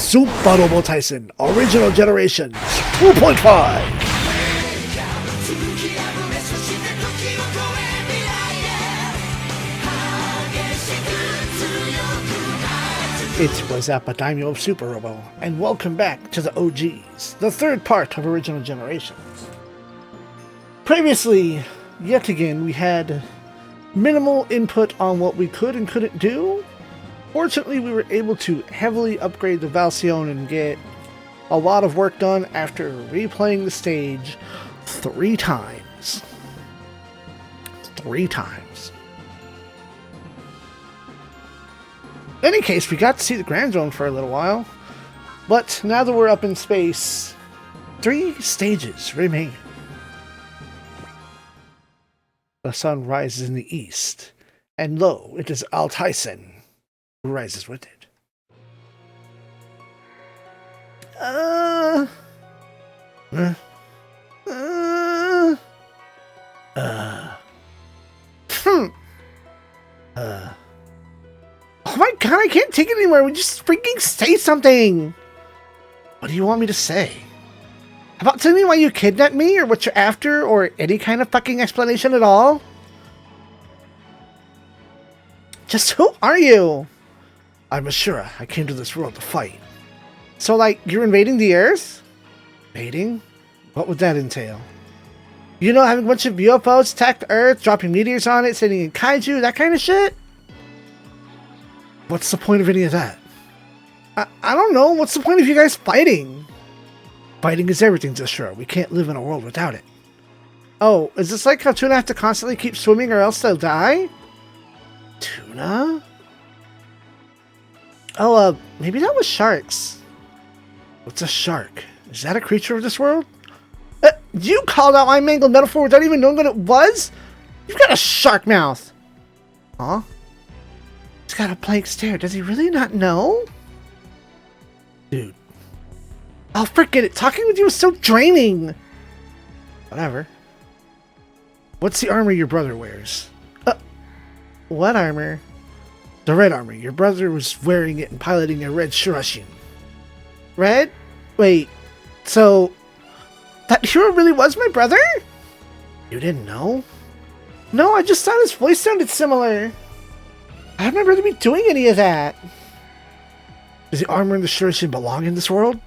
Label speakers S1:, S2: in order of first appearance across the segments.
S1: Super Tyson Original Generations 2.5. It was Zappa Daimyo of Super Robo, and welcome back to the OGs, the third part of Original Generations. Previously, yet again, we had minimal input on what we could and couldn't do. Fortunately, we were able to heavily upgrade the Valsion and get a lot of work done after replaying the stage 3 times. 3 times. In any case, we got to see the Grand Zone for a little while, but now that we're up in space, 3 stages remain. The sun rises in the east, and lo, it is Tyson who rises with it. Oh my god, I can't take it anymore. We just freaking say something. What do you want me to say? How about telling me why you kidnapped me, or what you're after, or any kind of fucking explanation at all? Just who are you? I'm Ashura. I came to this world to fight. So, like, you're invading the Earth? Invading? What would that entail? You know, having a bunch of UFOs attack the Earth, dropping meteors on it, sending in kaiju, that kind of shit? What's the point of any of that? I don't know. What's the point of you guys fighting? Fighting is everything, Ashura. We can't live in a world without it. Oh, is this like how tuna have to constantly keep swimming or else they'll die? Tuna? Oh, maybe that was sharks. What's a shark? Is that a creature of this world? You called out my mangled metaphor without even knowing what it was? You've got a shark mouth. Huh? He's got a blank stare. Does he really not know? Dude. Oh, forget it. Talking with you is so draining. Whatever. What's the armor your brother wears? What armor? The red armor. Your brother was wearing it and piloting a red Shirashin. Red? Wait. So, that hero really was my brother? You didn't know? No, I just thought his voice sounded similar. I don't remember to be doing any of that. Does the armor and the Shirashin belong in this world?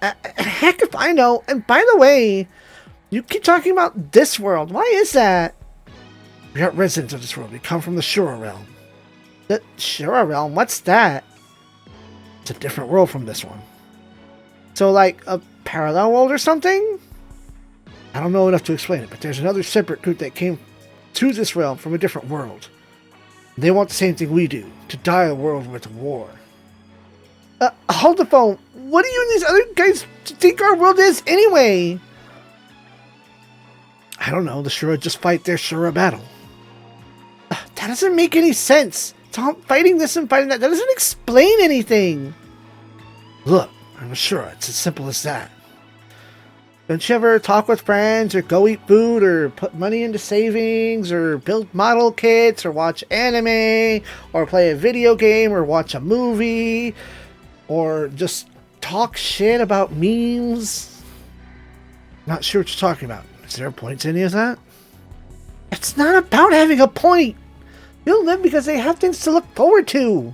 S1: Heck if I know. And by the way, you keep talking about this world. Why is that? We aren't residents of this world. We come from the Shura realm. The Shura realm? What's that? It's a different world from this one. So like a parallel world or something? I don't know enough to explain it, but there's another separate group that came to this realm from a different world. They want the same thing we do, to die a world with war. Hold the phone. What do you and these other guys think our world is anyway? I don't know. The Shura just fight their Shura battle. That doesn't make any sense. It's all fighting this and fighting that. That doesn't explain anything. Look, I'm Shura. It's as simple as that. Don't you ever talk with friends, or go eat food, or put money into savings, or build model kits, or watch anime, or play a video game, or watch a movie, or just talk shit about memes? Not sure what you're talking about. Is there a point to any of that? It's not about having a point. You'll live because they have things to look forward to.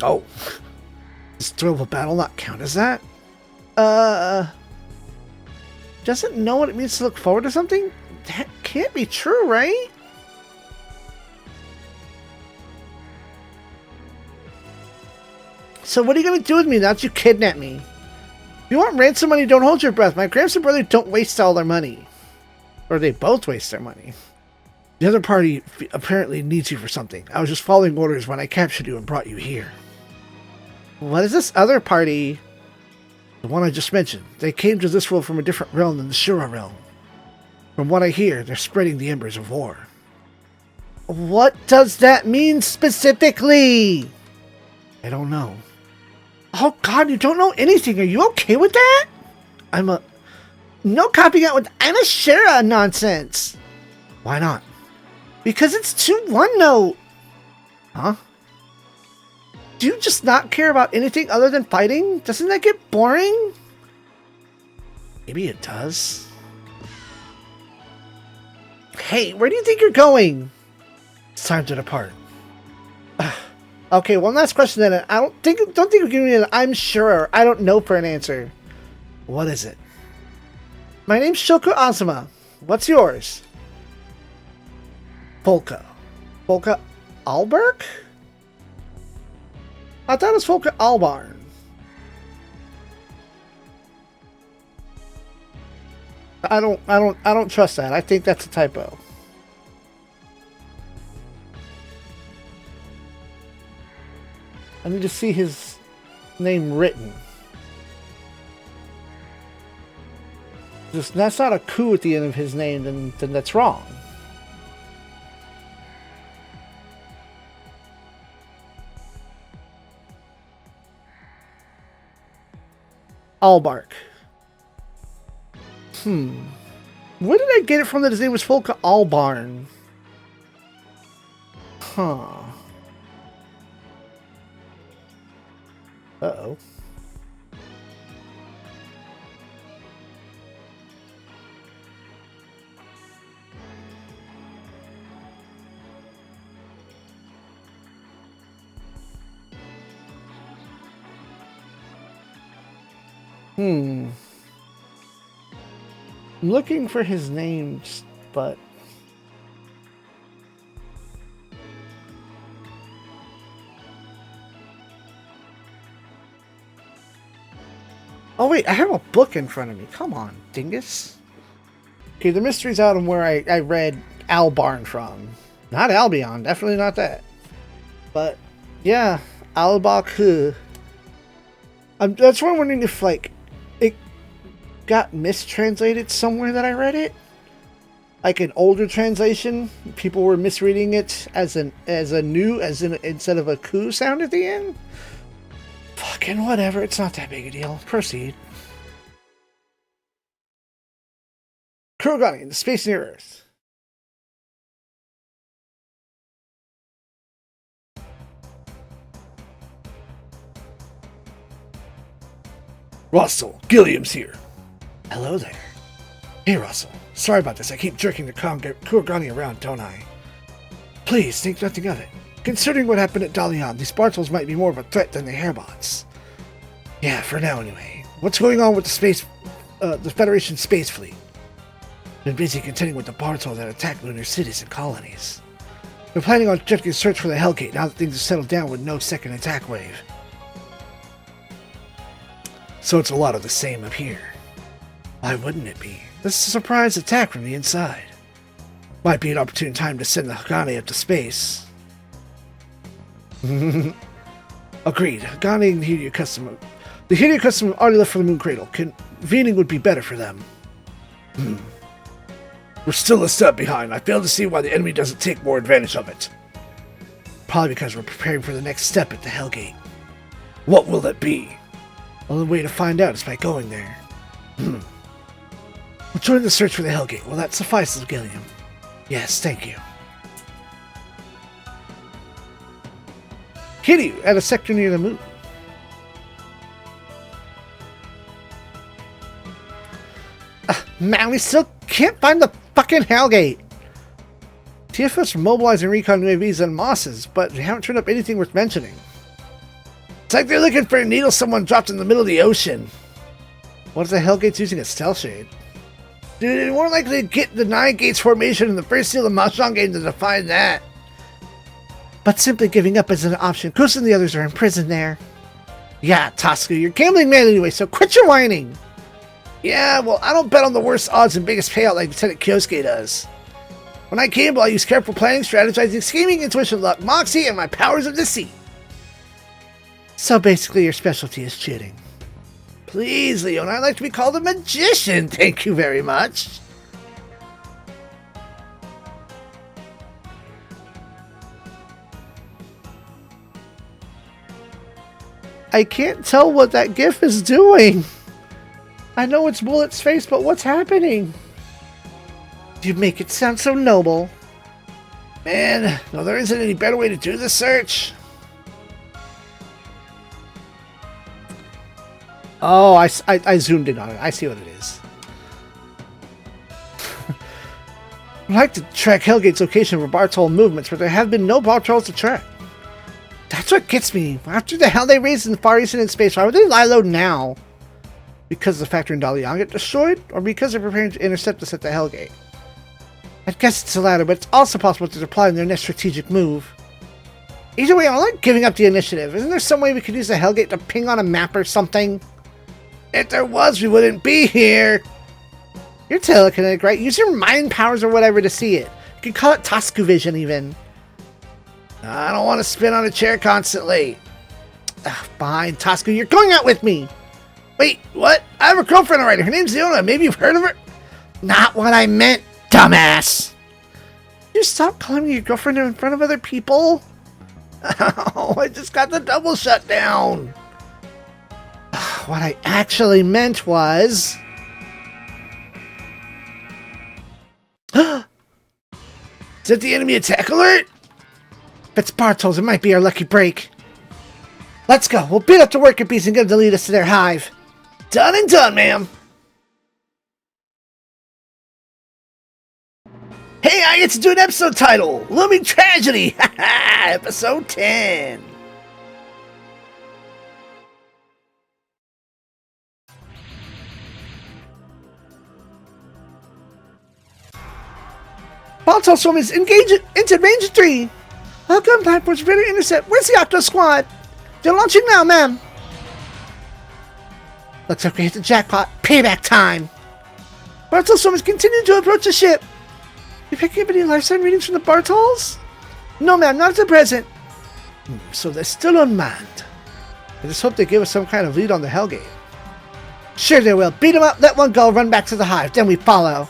S1: Oh. Does thrill of a battle not count as that? Doesn't know what it means to look forward to something? That can't be true, right? So what are you going to do with me now that you kidnap me? If you want ransom money, don't hold your breath. My Gramps and brother don't waste all their money. Or they both waste their money. The other party apparently needs you for something. I was just following orders when I captured you and brought you here. What is this other party? The one I just mentioned. They came to this world from a different realm than the Shura realm. From what I hear, they're spreading the embers of war. What does that mean specifically? I don't know. Oh god, you don't know anything. Are you okay with that? No copying out with I'm a Shura nonsense. Why not? Because it's too one note. Huh? Do you just not care about anything other than fighting? Doesn't that get boring? Maybe it does. Hey, where do you think you're going? It's time to depart. Okay, one last question then. I don't think you're giving me an I'm sure. I don't know for an answer. What is it? My name's Shoko Azuma. What's yours? Polka. Polka Alberg? I thought it was Polka Albarn. I don't trust that. I think that's a typo. I need to see his name written. If that's not a coup at the end of his name, then that's wrong. Albark. Where did I get it from that his name was Folka Albarn? Huh. Uh-oh. I'm looking for his names, but... Oh wait, I have a book in front of me. Come on, dingus. Okay, the mystery's out on where I read Albarn from. Not Albion, definitely not that. But, yeah, Albach. That's why I'm wondering if, like, it got mistranslated somewhere that I read it. Like an older translation, people were misreading it as instead of a coup sound at the end. Fucking whatever, it's not that big a deal. Proceed. Kurogani in the space near Earth. Russell, Gilliam's here. Hello there. Hey Russell, sorry about this. I keep jerking the Kurogani around, don't I? Please, think nothing of it. Considering what happened at Dalian, these Bartels might be more of a threat than the Hairbots. Yeah, for now anyway. What's going on with the Federation space fleet? Been busy contending with the Bartels that attack lunar cities and colonies. We're planning on conducting a search for the Hellgate now that things have settled down with no second attack wave. So it's a lot of the same up here. Why wouldn't it be? This is a surprise attack from the inside. Might be an opportune time to send the Hagane up to space. Agreed. Hagane and the Hideo Custom. The Hideo Custom already left for the Moon Cradle. Convening would be better for them. We're still a step behind. I fail to see why the enemy doesn't take more advantage of it. Probably because we're preparing for the next step at the Hellgate. What will it be? The only way to find out is by going there. We'll join the search for the Hellgate. Will that suffice, Gilliam? Yes, thank you. Kiryu at a sector near the moon. Man, we still can't find the fucking Hellgate. TFS are mobilizing recon UAVs and Mosses, but they haven't turned up anything worth mentioning. It's like they're looking for a needle someone dropped in the middle of the ocean. What if the Hellgate's using a stealth shade? Dude, it's more likely to get the 9 Gates formation in the first seal of Mahjong game to define that. But simply giving up isn't an option. Kus and the others are in prison there. Yeah, Tosca, you're a gambling man anyway, so quit your whining. Yeah, well, I don't bet on the worst odds and biggest payout like Lieutenant Kyosuke does. When I gamble, I use careful planning, strategizing, scheming, intuition, luck, moxie, and my powers of deceit. So basically your specialty is cheating. Please, Leon, I'd like to be called a magician, thank you very much. I can't tell what that GIF is doing. I know it's Bullet's face, but what's happening? You make it sound so noble. Man, no, there isn't any better way to do the search. Oh, I zoomed in on it. I see what it is. I'd like to track Hellgate's location for Bartol movements, but there have been no Bartols to track. That's what gets me. After the hell they raised in the Far East and in space, why would they lie low now? Because the factory in Dalian get destroyed? Or because they're preparing to intercept us at the Hellgate? I guess it's the latter, but it's also possible to apply in their next strategic move. Either way, I don't like giving up the initiative. Isn't there some way we could use the Hellgate to ping on a map or something? If there was, we wouldn't be here. You're telekinetic, right? Use your mind powers or whatever to see it. You can call it Tosku Vision, even. I don't want to spin on a chair constantly. Ugh, fine, Tosku, you're going out with me. Wait, what? I have a girlfriend already. Her name's Leona. Maybe you've heard of her? Not what I meant, dumbass. You stop calling me your girlfriend in front of other people? Oh, I just got the double shutdown. What I actually meant was... Is that the enemy attack alert? If it's Bartol's, it might be our lucky break. Let's go. We'll beat up the worker bees and get them to lead us to their hive. Done and done, ma'am. Hey, I get to do an episode title. Looming Tragedy. Episode 10. Balto Swim engage into Range 3. Welcome, platforms ready to intercept. Where's the Octo Squad? They're launching now, ma'am. Looks like we hit the jackpot. Payback time. Bartol Swim continuing to approach the ship. You picking up any life sign readings from the Bartols? No, ma'am, not at the present. So they're still unmanned. I just hope they give us some kind of lead on the Hellgate. Sure they will. Beat them up, let one go, run back to the hive, then we follow.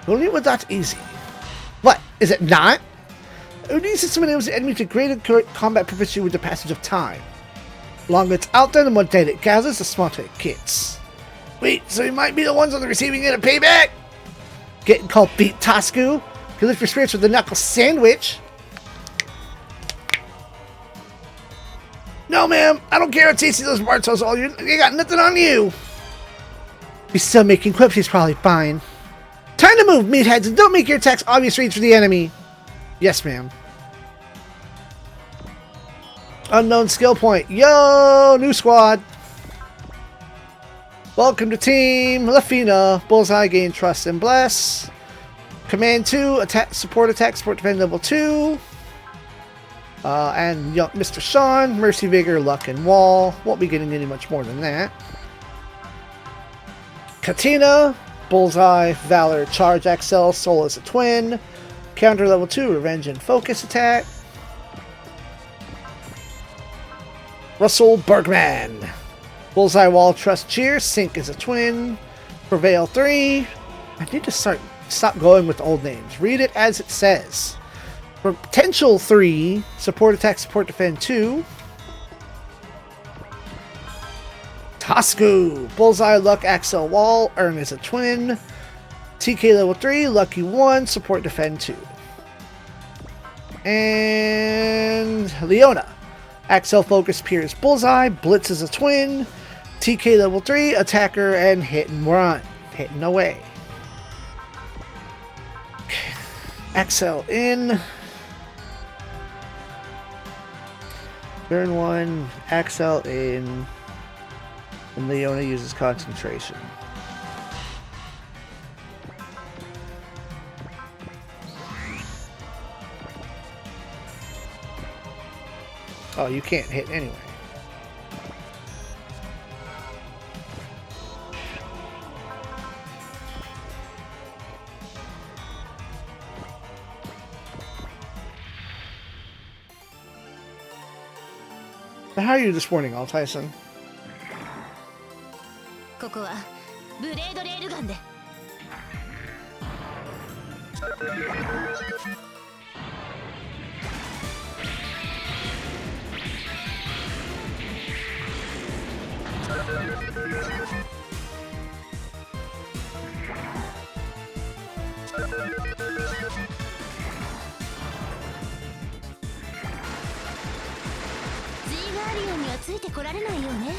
S1: Only it was that easy. What? Is it not? Odin system enables the enemy to greater combat proficiency with the passage of time. The longer it's out there, the more data it gathers, the smarter it gets. Wait, so we might be the ones on the receiving end of payback? Getting called Beat Tosku? You lift your spirits with the knuckle sandwich. No, ma'am. I don't care how tasty those Bartos are. You got nothing on you. He's still making quips. He's probably fine. Time to move, meatheads, and don't make your attacks obvious reads for the enemy. Yes, ma'am. Unknown skill point. Yo, new squad. Welcome to Team Lafina. Bullseye, gain trust and bless. Command 2, attack, support, defend level 2. And Mr. Sean, Mercy, Vigor, Luck, and Wall. Won't be getting any much more than that. Katina, Bullseye, Valor, Charge, Axel, Soul as a twin. Counter level 2, Revenge and Focus attack. Russell Bergman. Bullseye, Wall, Trust, Cheer, Sync as a twin. Prevail 3. I need to stop going with old names. Read it as it says. Potential 3. Support, attack, support, defend 2. Tosku. Bullseye, Luck, Axel, Wall, Earn as a twin. TK level 3. Lucky 1. Support, defend 2. And Leona. Axel, Focus, Pierce, Bullseye. Blitz as a twin. TK level 3. Attacker and hit and run. Hitting away. Axel in. Turn 1, Axel in, and Leona uses concentration. Oh, you can't hit anyway. How are you this morning, Al Tyson?
S2: ここはブレードレールガンで。G ガーリオンにはついてこられないよね。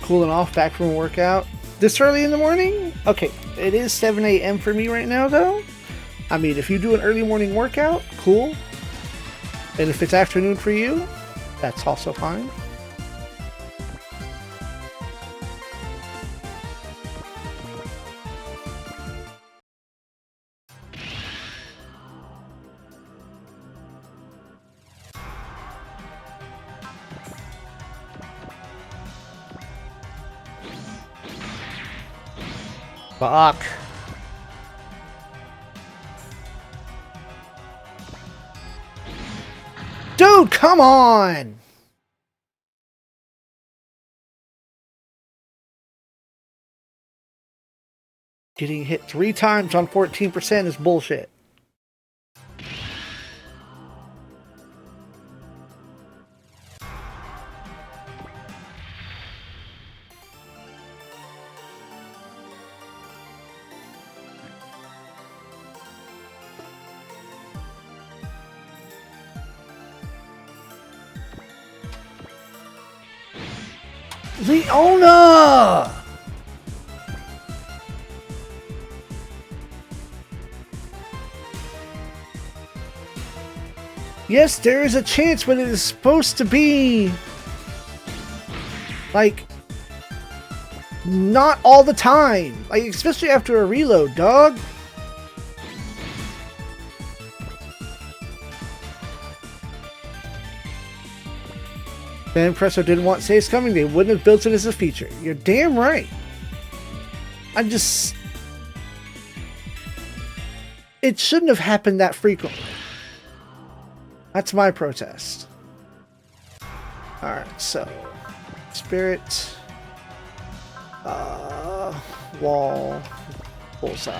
S1: Cooling off back from a workout. This early in the morning? Okay, it is 7 a.m. for me right now, though. I mean, if you do an early morning workout, cool. And if it's afternoon for you, that's also fine. Fuck. Dude, come on! Getting hit 3 times on 14% is bullshit. Leona! Yes, there is a chance, but it is supposed to be like not all the time. Like, especially after a reload, dog. If Presso didn't want saves coming, they wouldn't have built it as a feature. You're damn right. It shouldn't have happened that frequently. That's my protest. Alright, so Spirit, Wall, Bullseye.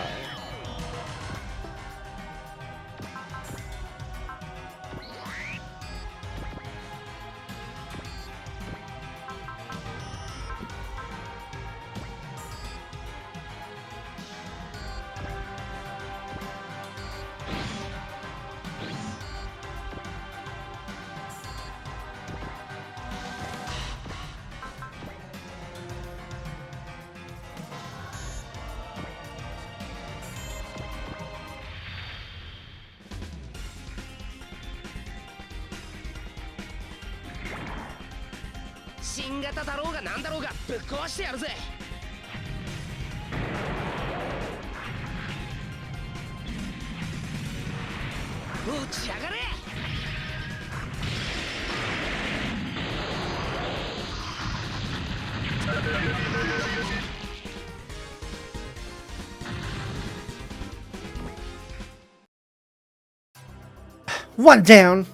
S1: One down.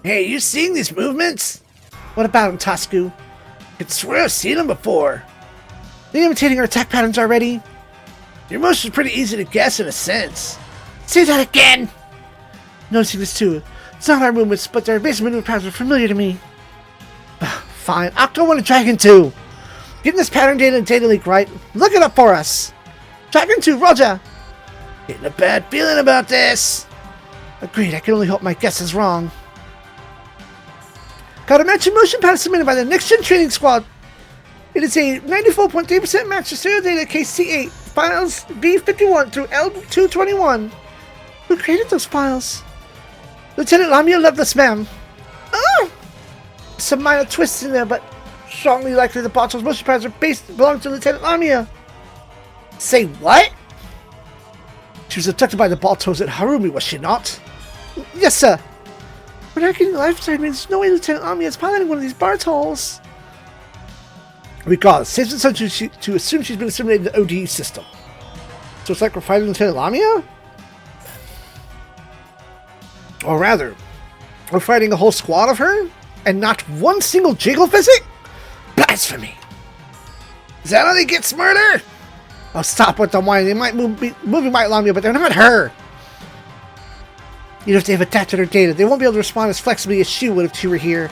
S1: Hey, you seeing these movements? What about him, Tasku? I swear I've seen him before. Are you imitating our attack patterns already? Your motion's pretty easy to guess in a sense. Say that again! Noticing this too. It's not our movements, but their basic movement patterns are familiar to me. Fine, Octo 1 and Dragon 2. Getting this pattern data and data leak right. Look it up for us. Dragon 2, Roger. Getting a bad feeling about this. Agreed, I can only hope my guess is wrong. Got a matching motion pattern submitted by the Next Gen Training Squad. It is a 94.3% match to serial data KC8, files B51 through L221. Who created those files? Lieutenant Lamia Loveless, ma'am. Oh! Some minor twists in there, but strongly likely the Balto's motion patterns belong to Lieutenant Lamia. Say what? She was abducted by the Baltos at Harumi, was she not? Yes, sir. We're not getting lifetime. There's no way Lieutenant Lamia is piloting one of these Bartols. Regardless, safe assumption to assume she's been assimilated in the ODE system. So it's like we're fighting Lieutenant Lamia? Or rather, we're fighting a whole squad of her? And not one single jiggle physic? Blasphemy! Is that how they get smarter? Oh, stop with the whining. They might be moving by Lamia, but they're not her. Even if they've adapted her data, they won't be able to respond as flexibly as she would if she were here.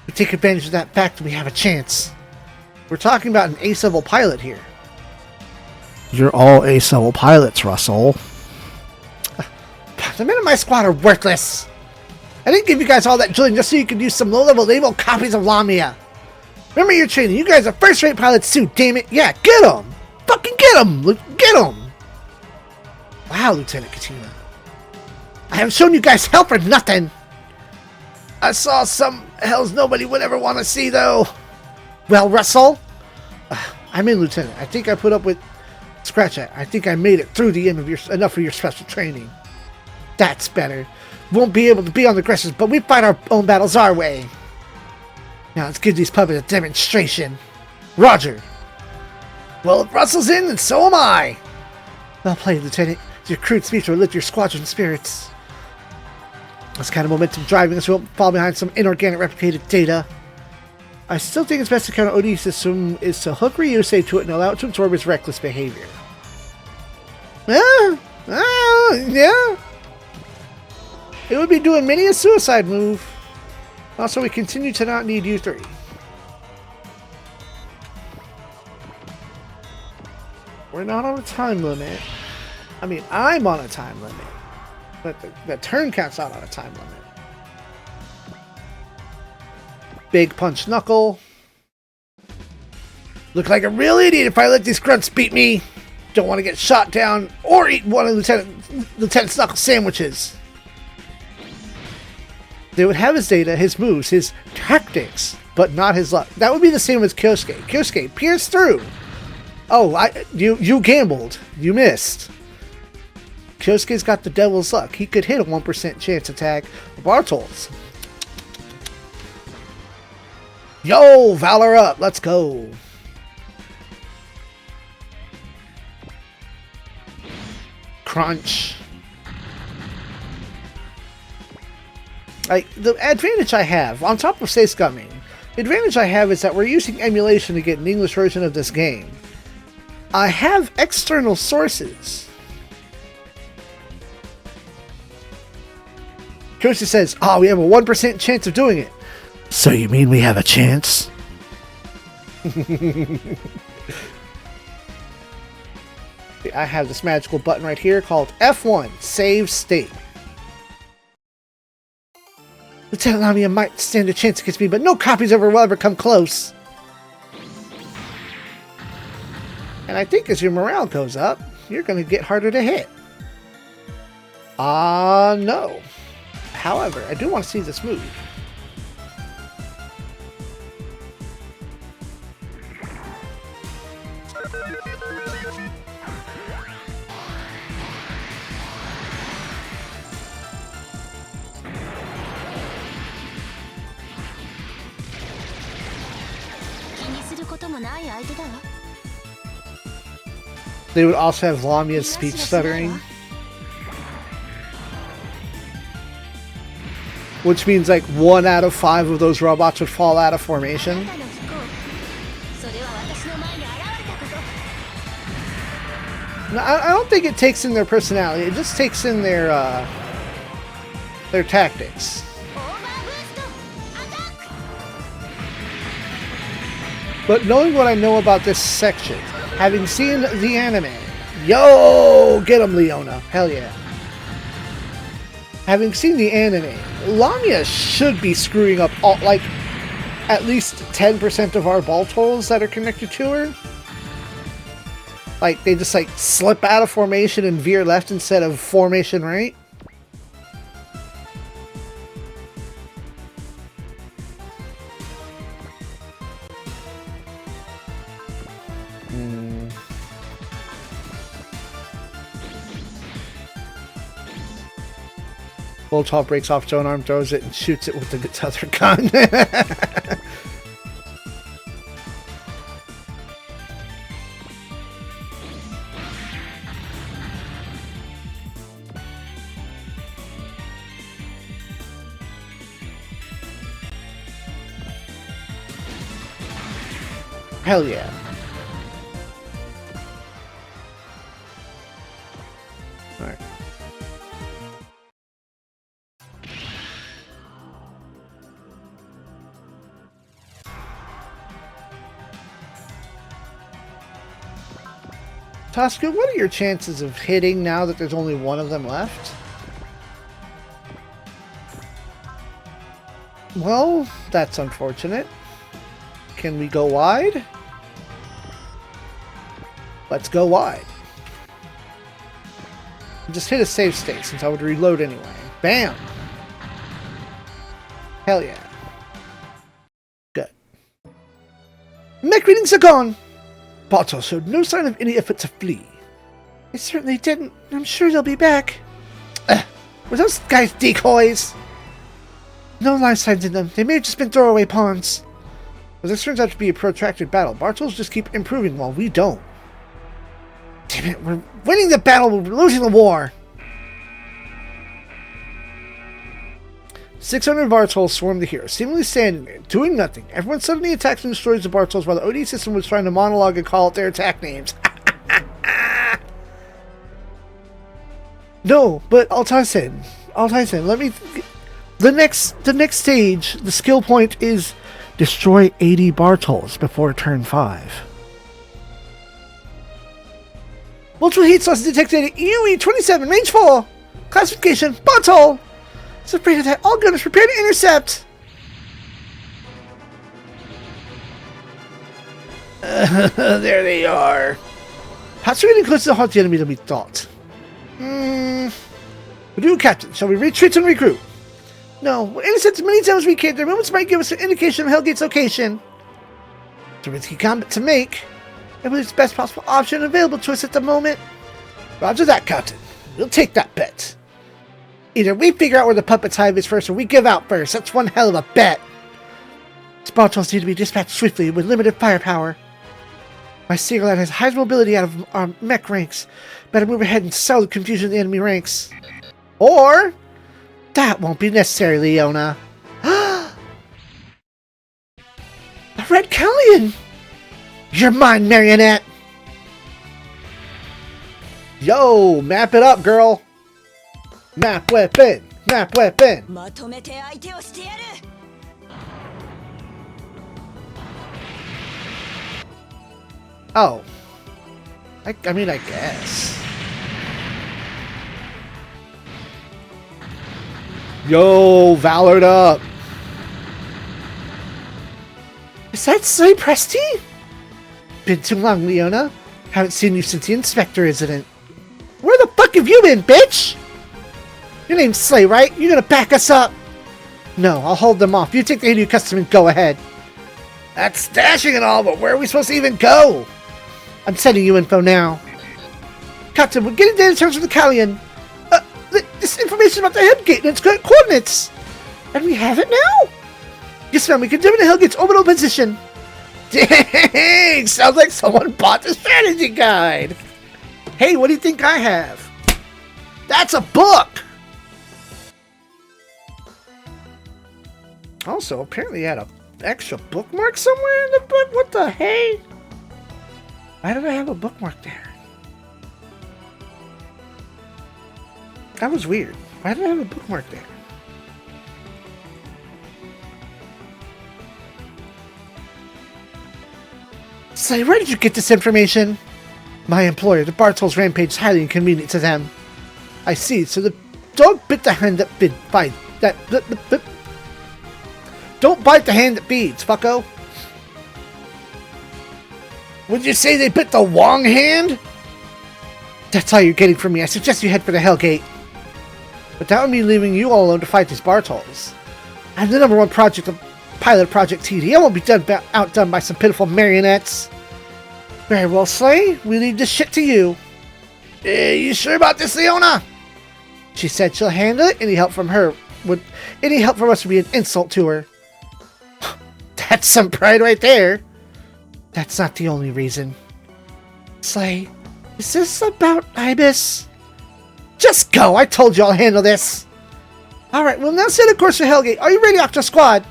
S1: We take advantage of that fact and we have a chance. We're talking about an ace-level pilot here. You're all ace-level pilots, Russell. The men in my squad are worthless. I didn't give you guys all that drilling just so you could use some low-level label copies of Lamia. Remember your training. You guys are first-rate pilots too, damn it. Yeah, get them. Fucking get them. Get them. Wow, Lieutenant Katina. I haven't shown you guys hell for nothing. I saw some hells nobody would ever want to see, though. Well, Russell, I'm in, Lieutenant. I think I put up with Scratch it. I think I made it through the end of enough of your special training. That's better. Won't be able to be on the aggressors, but we fight our own battles our way. Now let's give these puppets a demonstration. Roger. Well, if Russell's in, then so am I. Well played, Lieutenant. Your crude speech will lift your squadron spirits. This kind of momentum driving us won't fall behind some inorganic replicated data. I still think it's best to counter OD system is to hook Ryusei to it and allow it to absorb its reckless behavior. Yeah. It would be doing many a suicide move. Also, we continue to not need you three. We're not on a time limit. I mean, I'm on a time limit. But the turn count's not on a time limit. Big punch knuckle. Look like a real idiot if I let these grunts beat me. Don't want to get shot down or eat one of Lieutenant Knuckle sandwiches. They would have his data, his moves, his tactics, but not his luck. That would be the same as Kyosuke. Kyosuke pierced through. Oh, you gambled. You missed. Kyosuke's got the devil's luck. He could hit a 1% chance attack. Bartels. Yo, Valor up. Let's go. Crunch. The advantage I have, on top of say scumming, the advantage I have is that we're using emulation to get an English version of this game. I have external sources. Kyoshi says, oh, we have a 1% chance of doing it. So you mean we have a chance? I have this magical button right here called F1, Save State. Lieutenant Lamia might stand a chance against me, but no copies of her will ever come close. And I think as your morale goes up, you're going to get harder to hit. No. However, I do want to see this move. They would also have Lamia's speech stuttering. Which means like 1 out of 5 of those robots would fall out of formation. No, I don't think it takes in their personality. It just takes in their tactics. But knowing what I know about this section, having seen the anime, yo, get him, Leona, hell yeah. Having seen the anime, Lamia should be screwing up all, like, at least 10% of our ball tolls that are connected to her. Like, they just, like, slip out of formation and veer left instead of formation right. Voltov breaks off its own arm, throws it, and shoots it with its other gun. Hell yeah. Alright. Tosca, what are your chances of hitting now that there's only one of them left? Well, that's unfortunate. Can we go wide? Let's go wide. Just hit a save state since I would reload anyway. Bam! Hell yeah. Good. Mech readings are gone! Bartol showed no sign of any effort to flee. They certainly didn't. I'm sure they'll be back. Were those guys decoys? No life signs in them. They may have just been throwaway pawns. But this turns out to be a protracted battle. Bartels just keep improving while we don't. Damn it, we're winning the battle, we're losing the war! 600 Bartels swarmed the hero, seemingly standing there, doing nothing. Everyone suddenly attacks and destroys the Bartels while the OD system was trying to monologue and call out their attack names. No, but Altaisen, let me... The next stage, the skill point is destroy 80 Bartels before turn 5. Multiple heat sources detected at UE-27, range 4. Classification, Bartol. Separated that all gunners prepare to intercept. There they are. Perhaps we're getting closer to halt the enemy than we thought. We do, Captain. Shall we retreat and regroup? No, we'll intercept as many times as we can. Their movements might give us an indication of Hellgate's location. It's a risky combat to make. I believe it's the best possible option available to us at the moment. Roger that, Captain. We'll take that bet. Either we figure out where the puppet's hive is first, or we give out first. That's one hell of a bet. Spartals need to be dispatched swiftly with limited firepower. My single lad has high mobility out of our mech ranks. Better move ahead and sow the confusion in the enemy ranks. Or... that won't be necessary, Leona. A Red Callion! You're mine, Marionette! Yo, map it up, girl! Map weapon! Map weapon! Oh. I mean, I guess. Yo, Valored up! Is that Slay Presti? Been too long, Leona. Haven't seen you since the Inspector incident. Where the fuck have you been, bitch? Your name's Slay, right? You're gonna back us up? No, I'll hold them off. You take the ADU custom and go ahead. That's dashing and all, but where are we supposed to even go? I'm sending you info now. Captain, we're getting data terms from the Callion. This information about the Hellgate and its current coordinates. And we have it now? Yes, ma'am, we can determine the Hellgate's orbital position. Dang! Sounds like someone bought the strategy guide. Hey, what do you think I have? That's a book! Also, apparently I had an extra bookmark somewhere in the book. What the hey? Why did I have a bookmark there? That was weird. Why did I have a bookmark there? Say, where did you get this information? My employer, the Bartol's rampage is highly inconvenient to them. I see, so the dog bit the hand that don't bite the hand that feeds, fucko. Would you say they bit the wrong hand? That's all you're getting from me. I suggest you head for the Hellgate. But that would mean leaving you all alone to fight these Bartols. I'm the #1 project of pilot Project TD. I won't be outdone by some pitiful marionettes. Very well, Slay. We leave this shit to you. You sure about this, Leona? She said she'll handle it. Any help from us would be an insult to her. That's some pride right there. That's not the only reason. Slay, is this about Ibis? Just go! I told you I'll handle this! Alright, we'll now set a course for Hellgate. Are you ready, Octo Squad?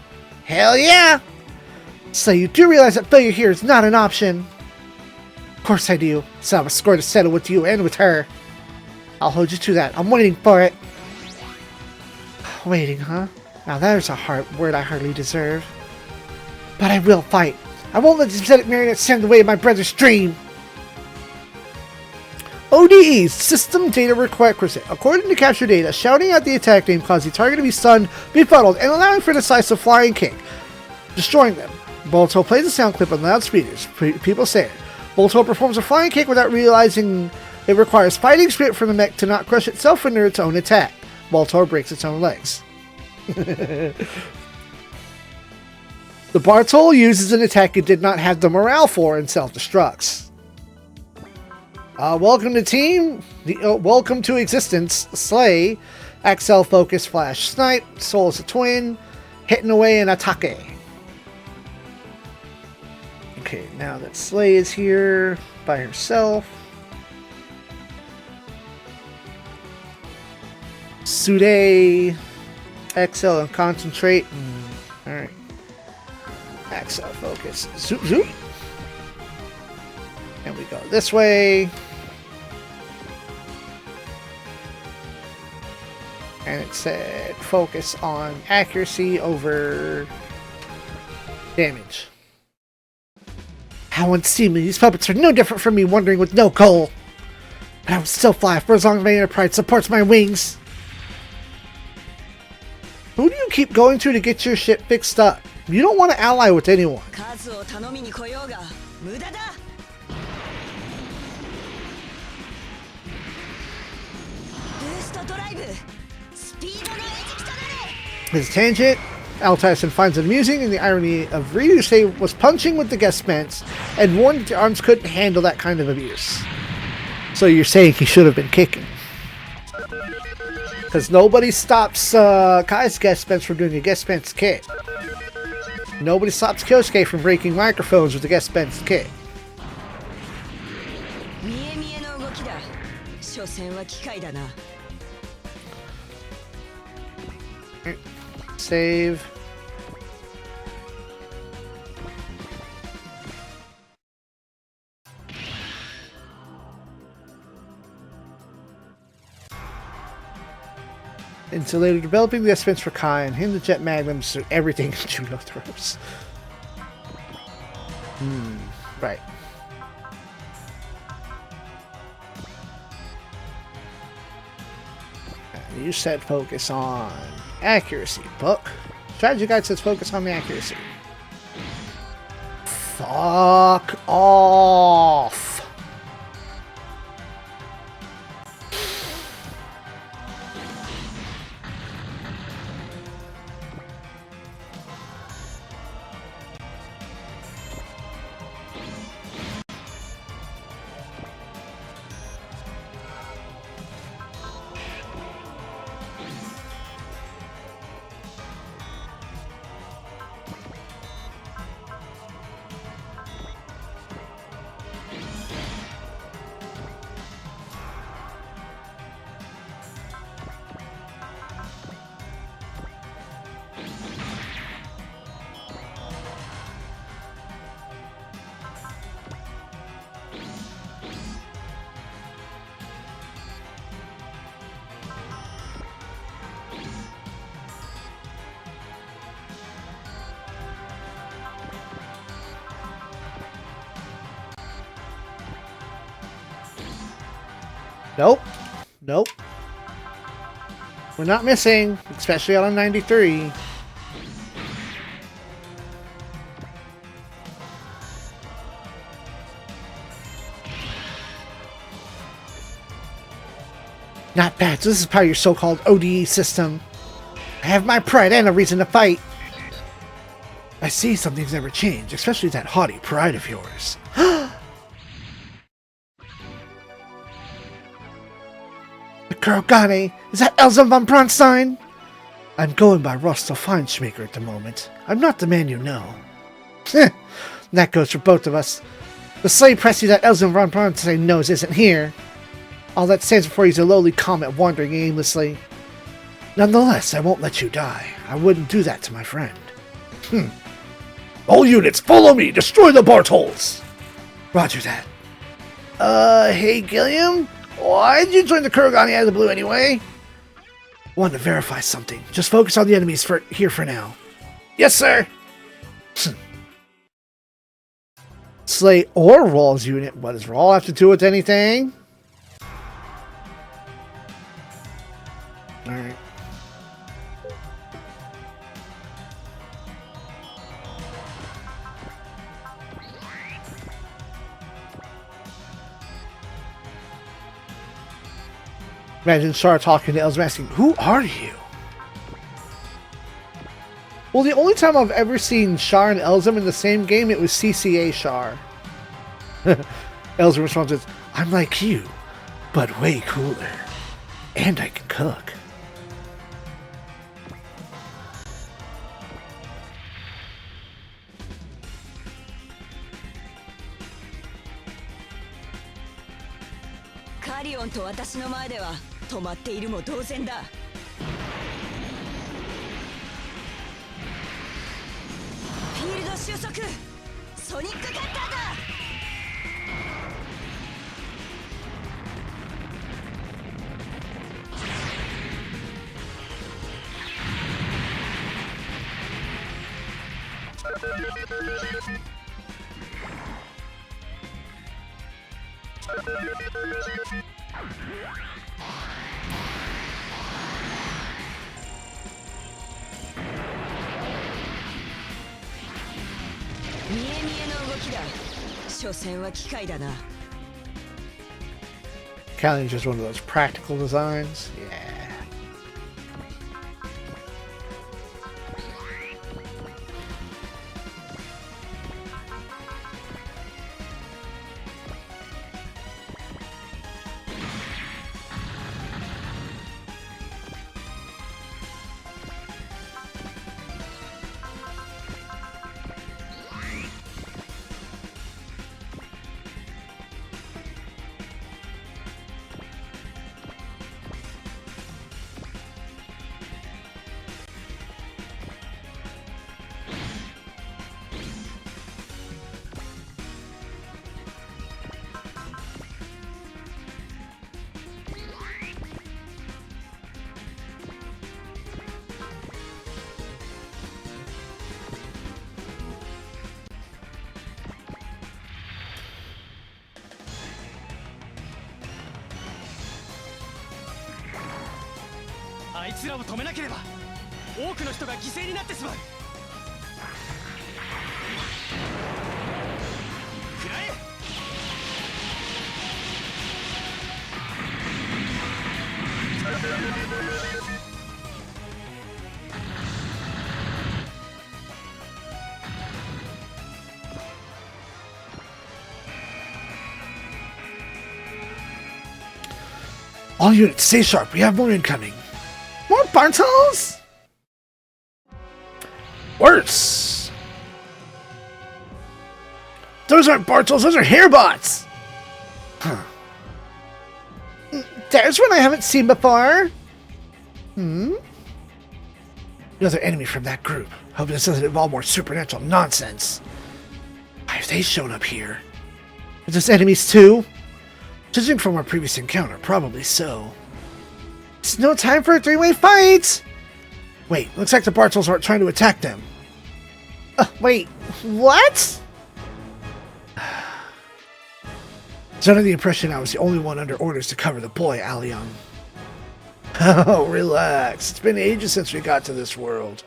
S1: Hell yeah! Slay, you do realize that failure here is not an option. Of course I do. So I have a score to settle with you and with her. I'll hold you to that. I'm waiting for it. Waiting, huh? Now there's a word I hardly deserve. But I will fight. I won't let this pathetic marionette stand in the way of my brother's dream. ODE's System Data Requisite. According to capture data, shouting out the attack name caused the target to be stunned, befuddled, and allowing for a decisive flying kick, destroying them. Bolto plays a sound clip on loudspeakers. People say it. Bolto performs a flying kick without realizing it requires fighting spirit from the mech to not crush itself under its own attack. Bolto breaks its own legs. The Bartol uses an attack it did not have the morale for and self-destructs. Welcome to team. Welcome to existence. Slay. Axel, Focus, Flash, Snipe. Soul is a twin. Hitting away and Atake. Okay, now that Slay is here by herself. Sude. Axel and Concentrate. Alright. Axel, Focus. Zoop, zoop. And we go this way. And it said focus on accuracy over damage. How unseemly. These puppets are no different from me wandering with no goal. But I will still fly for as long as my inner pride supports my wings. Who do you keep going to get your shit fixed up? You don't want to ally with anyone. His tangent, Al Tyson finds it amusing in the irony of Ryusei was punching with the guest spence and warned that the arms couldn't handle that kind of abuse. So you're saying he should have been kicking. Because nobody stops Kai's guest spence from doing a guest spence kick. Nobody stops Kyosuke from breaking microphones with a guest spence kick. Save. Until later, developing the defense for Kai and him the jet magnums through everything Judo throws. Right. You said focus on accuracy, book. Strategy guide says focus on the accuracy. Fuck off. Nope. Nope. We're not missing, especially on 93. Not bad. So this is part of your so-called ODE system. I have my pride and a reason to fight. I see something's never changed, especially that haughty pride of yours. Kurogane, is that Elsa von Bronstein? I'm going by Rosto Feinschmaker at the moment. I'm not the man you know. That goes for both of us. The slave pressy that Elsa von Bronstein knows isn't here. All that stands before he's a lowly comet wandering aimlessly. Nonetheless, I won't let you die. I wouldn't do that to my friend. All units, follow me! Destroy the Barthols! Roger that. Hey Gilliam? Why'd you join the Kurogane out of the blue anyway? Want to verify something. Just focus on the enemies here for now. Yes, sir! Slay or Rawl's unit. What does Rawl have to do with anything? Alright. Imagine Char talking to Elzum asking, "Who are you?" Well, the only time I've ever seen Char and Elzum in the same game, it was CCA Char. Elzum responds with, "I'm like you, but way cooler. And I can cook."
S2: Carrion と私の前では止まっているも同然だ。フィールド収束、ソニックカッターだ。見え見えの動きだ。所詮は機械だな。
S1: Callion's just one of those practical designs. Yeah. All units, stay sharp. We have more incoming. More Bartels? Worse. Those aren't Bartels, those are hairbots. Huh. There's one I haven't seen before. Another enemy from that group. Hope this doesn't involve more supernatural nonsense. Why have they shown up here? Are those enemies too? Judging from our previous encounter, probably so. It's no time for a three-way fight! Wait, looks like the Bartels aren't trying to attack them. Wait, what? I was under the impression I was the only one under orders to cover the boy, Alion. Oh, relax. It's been ages since we got to this world.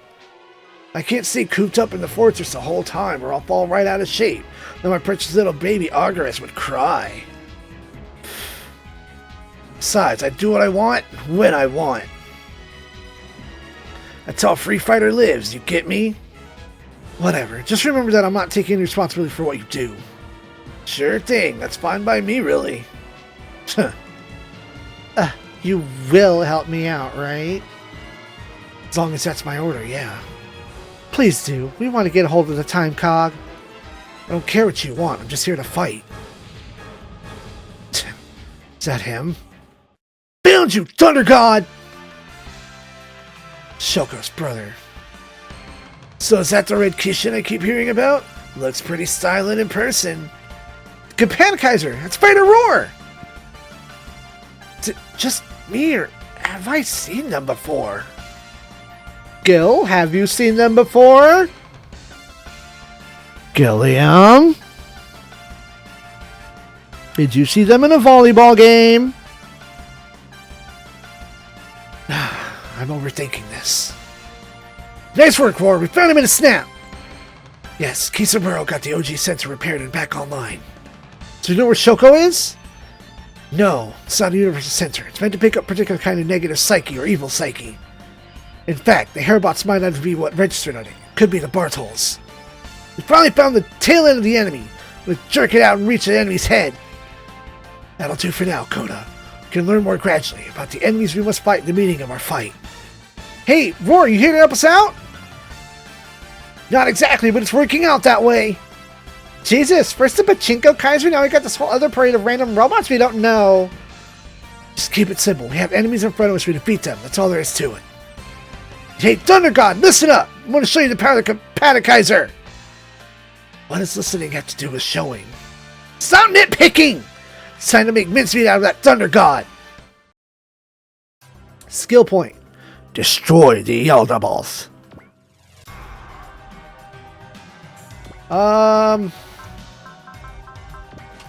S1: I can't stay cooped up in the fortress the whole time or I'll fall right out of shape. Then my precious little baby Argoris would cry. Besides, I do what I want, when I want. That's how a free fighter lives, you get me? Whatever, just remember that I'm not taking any responsibility for what you do. Sure thing, that's fine by me, really. You will help me out, right? As long as that's my order, yeah. Please do, we want to get a hold of the time cog. I don't care what you want, I'm just here to fight. Is that him? Found you, Thunder God! Shoko's brother. So is that the red Kishin I keep hearing about? Looks pretty styling in person. Kapankaiser, that's Fighter Roar! Is it just me, or have I seen them before? Gil, have you seen them before? Gilliam? Did you see them in a volleyball game? I'm overthinking this. Nice work, Roar. We found him in a snap. Yes, Kisaburo got the OG sensor repaired and back online. Do you know where Shoko is? No, it's not a universal sensor. It's meant to pick up particular kind of negative psyche or evil psyche. In fact, the hairbots might not be what registered on it. It could be the Bartles. We finally found the tail end of the enemy. Let's jerk it out and reach the enemy's head. That'll do for now, Coda. We can learn more gradually about the enemies we must fight in the meaning of our fight. Hey, Roar, you here to help us out? Not exactly, but it's working out that way. Jesus, first the Pachinko Kaiser, now we got this whole other parade of random robots we don't know. Just keep it simple. We have enemies in front of us, we defeat them. That's all there is to it. Hey, Thunder God, listen up! I want to show you the power of the Kaiser. What does listening have to do with showing? Stop nitpicking! It's time to make mincemeat out of that Thunder God. Skill point. Destroy the Eldaballs.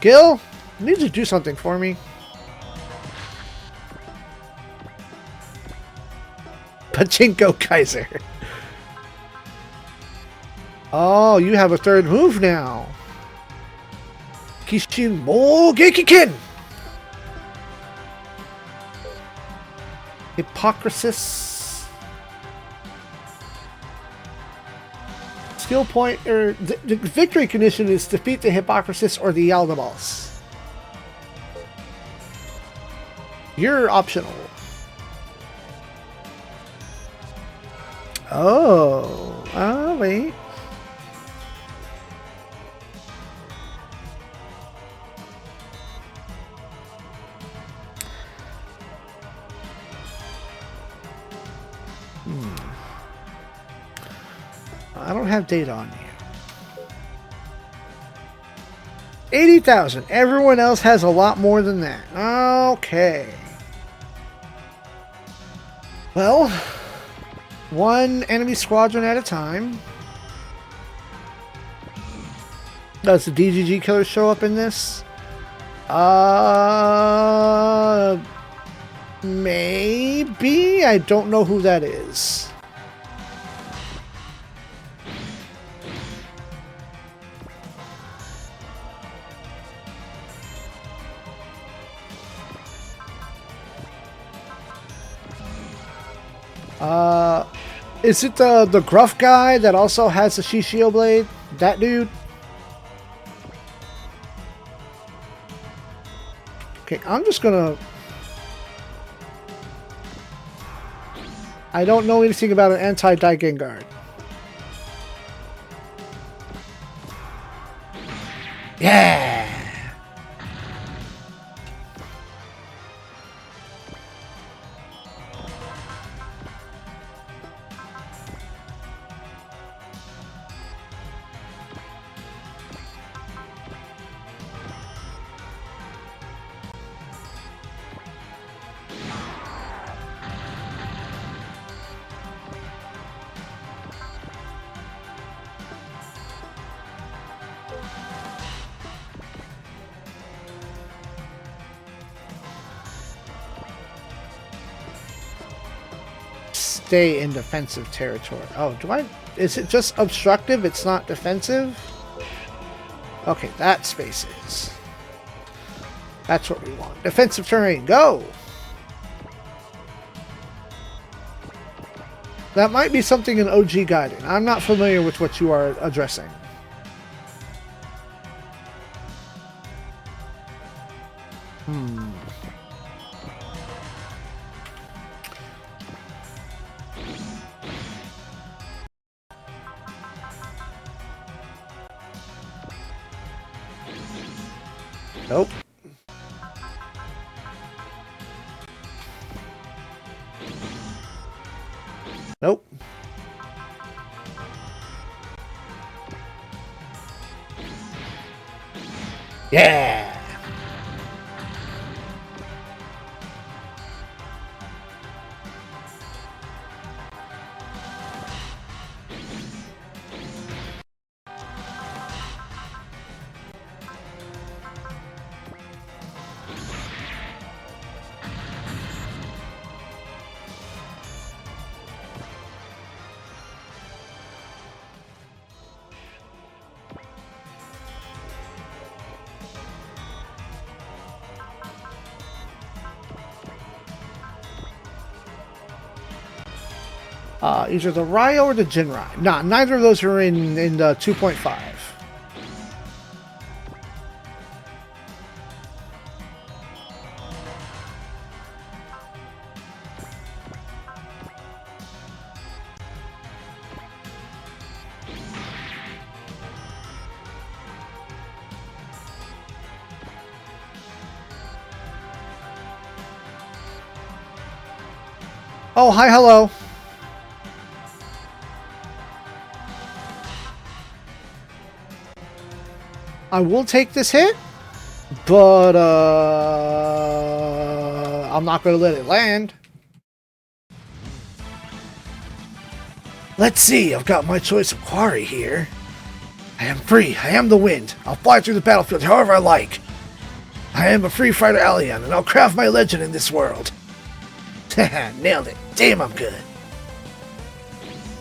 S1: Gil, you need to do something for me. Pachinko Kaiser. Oh, you have a third move now. Kishin Mo Gekiken. Hypocrisis. Skill point, or the victory condition is defeat the Hypocrisis or the Eldaballs. You're optional. Oh, wait. I don't have data on you. 80,000. Everyone else has a lot more than that. Okay. Well, one enemy squadron at a time. Does the DGG killer show up in this? Maybe. I don't know who that is. Is it the gruff guy that also has a Shishio blade? That dude? Okay, I'm just gonna... I don't know anything about an anti-Daigen. Yeah! Stay in defensive territory. Oh, is it just obstructive? It's not defensive? Okay, that space is. That's what we want. Defensive terrain, go! That might be something in OG Gaiden. I'm not familiar with what you are addressing. Nope. Nope. Yeah. Either the Ryo or the Jinrai. Nah, neither of those are in the 2.5. Oh, hi, hello. I will take this hit, but I'm not going to let it land. Let's see, I've got my choice of quarry here. I am free, I am the wind. I'll fly through the battlefield however I like. I am a free fighter alien, and I'll craft my legend in this world. Nailed it. Damn, I'm good.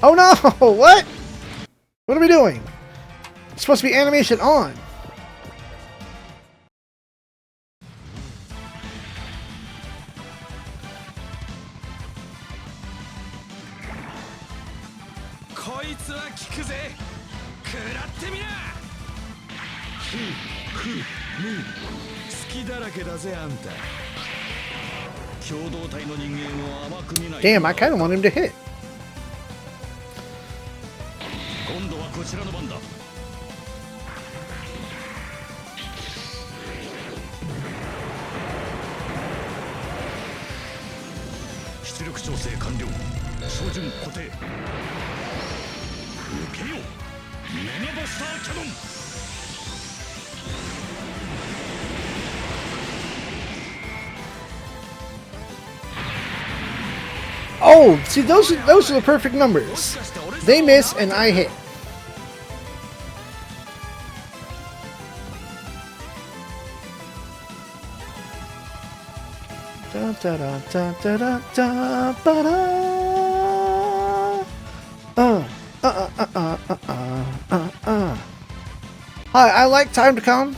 S1: Oh no! What? What are we doing? It's supposed to be animation on. Damn, I kind of want him to hit. Oh, see, those are the perfect numbers. They miss and I hit. Da, da, da, da, da, da, da, ba, da. Hi, I like Time to Come.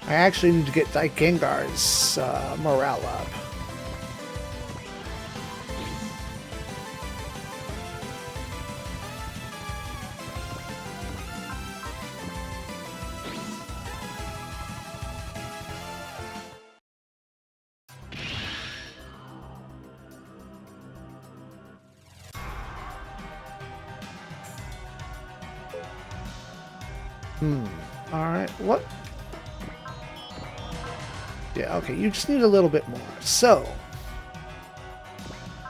S1: I actually need to get Gengar's morale up. Alright, what? Yeah, okay, you just need a little bit more. So,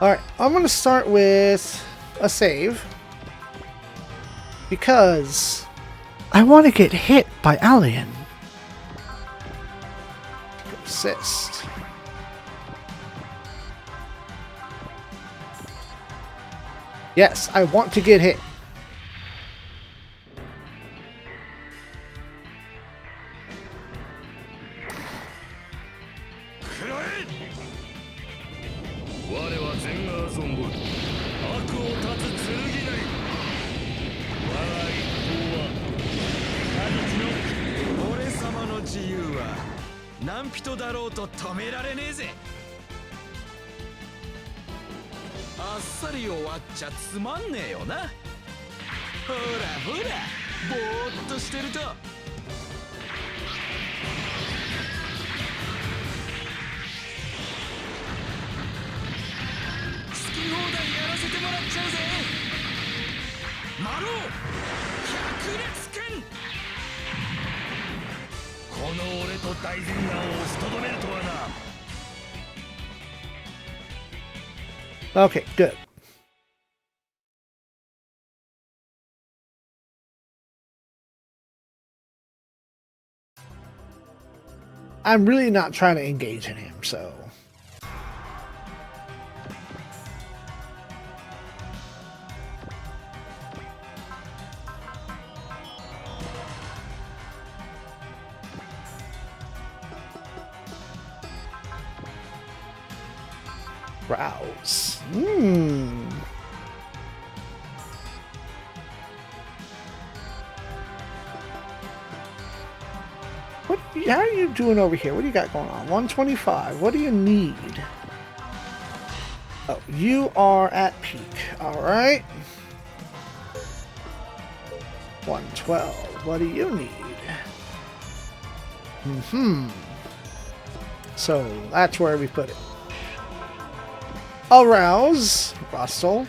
S1: alright, I'm going to start with a save. Because I want to get hit by Alien. Assist. Yes, I want to get hit. Okay, good. I'm really not trying to engage in him, so. Rouse. How are you doing over here? What do you got going on? 125. What do you need? Oh, you are at peak. All right. 112. What do you need? So that's where we put it. Arouse, Rustle.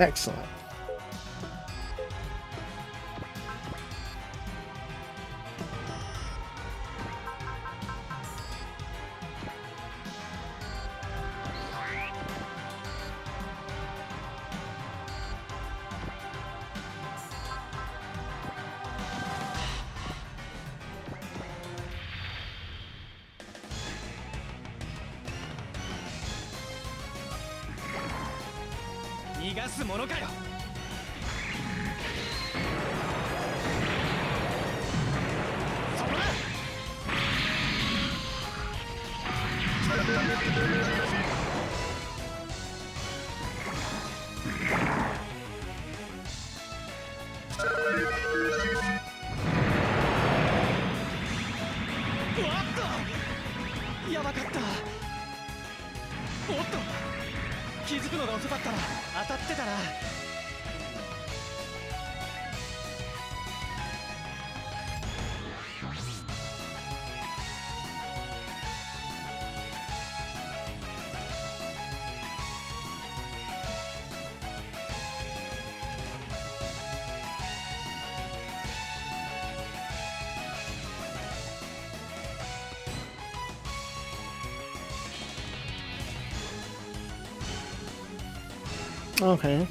S1: Excellent. Okay.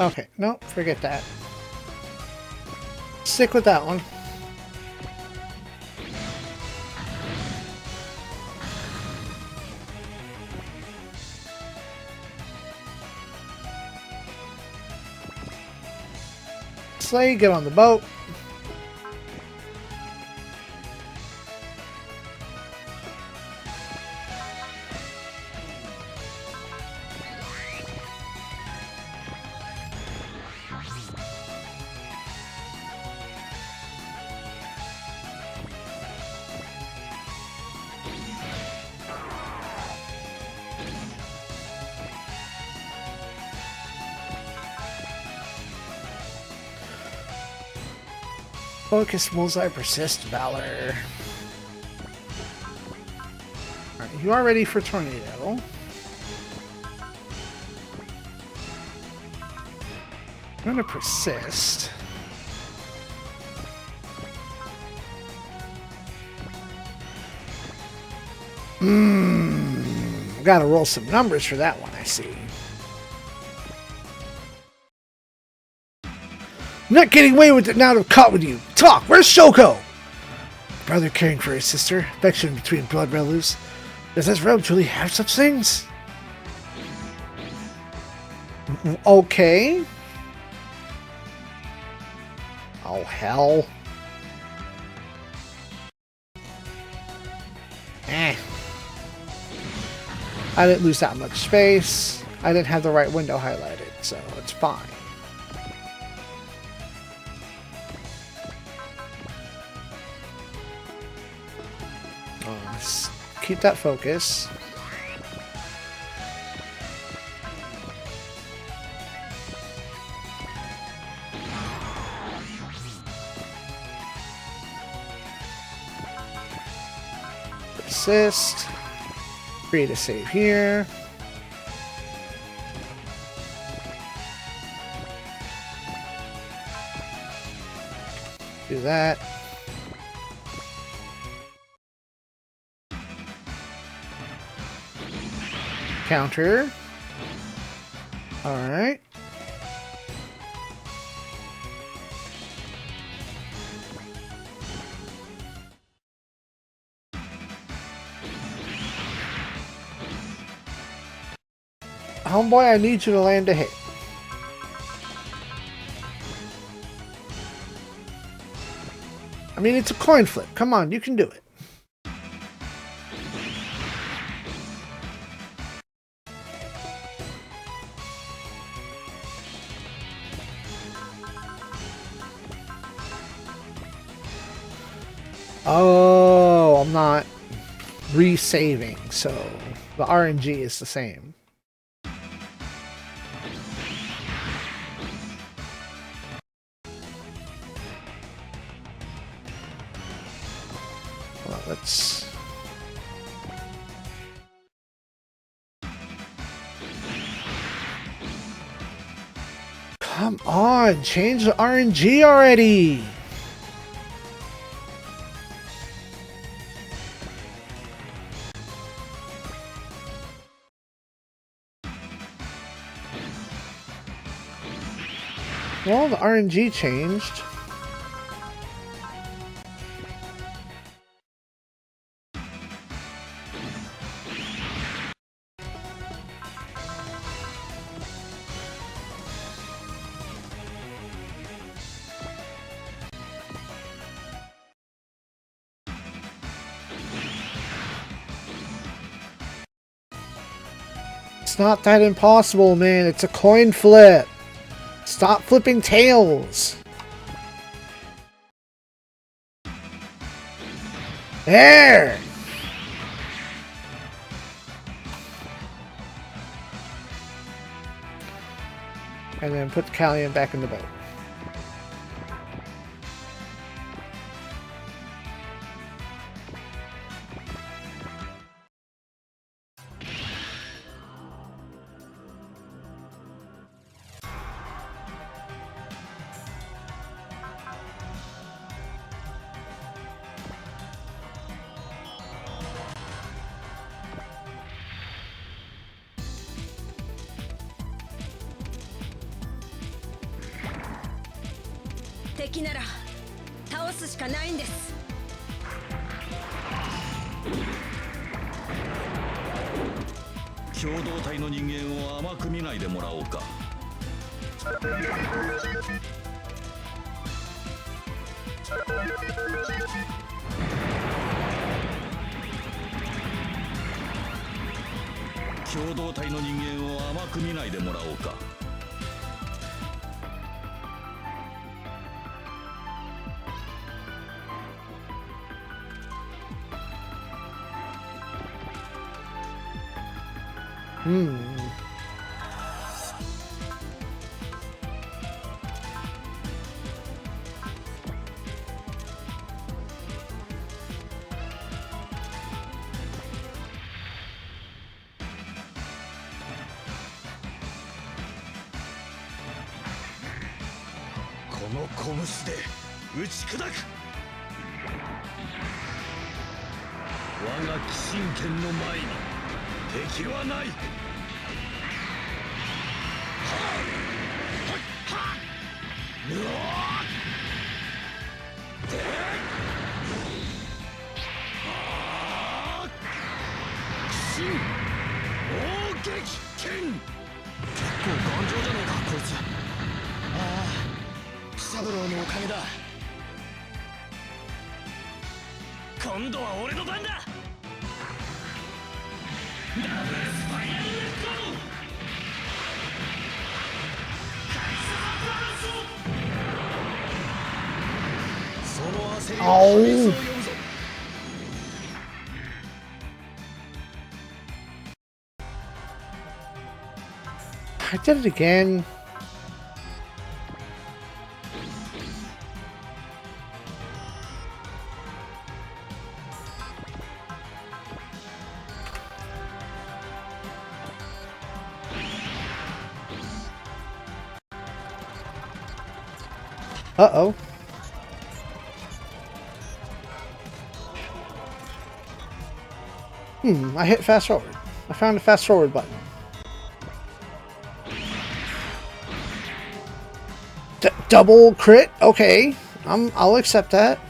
S1: Okay, no, forget that. Stick with that one. Slay, get on the boat. Focus, Bullseye, Persist, Valor. Alright, you are ready for Tornado. I'm gonna persist. Gotta roll some numbers for that one, I see. I'm not getting away with it now that I've caught with you. Talk, where's Shoko? Brother caring for his sister, affection between blood relatives. Does this realm truly have such things? Okay. Oh, hell. I didn't lose that much space. I didn't have the right window highlighted, so it's fine. Let's keep that focus. Assist. Create a save here. Do that. Counter. All right. Homeboy, I need you to land a hit. I mean, it's a coin flip. Come on, you can do it. Oh, I'm not re-saving, so the RNG is the same. Well, let's... Come on, change the RNG already! Well, the RNG changed. It's not that impossible, man. It's a coin flip. Stop flipping tails. There. And then put the Callion back in the boat.
S3: の拳で打ち砕く。我が騎神剣の前に敵はない。騎神大撃剣。結構頑丈じゃねえかこいつ。ああ、喜三郎のおかげだ。今度は俺の番だ。ダブルスパイラルレッド。その焦りを破滅を呼ぶぞ。
S1: I did it again. Uh-oh. I hit fast forward. I found a fast forward button. Double crit? Okay. I'll accept that.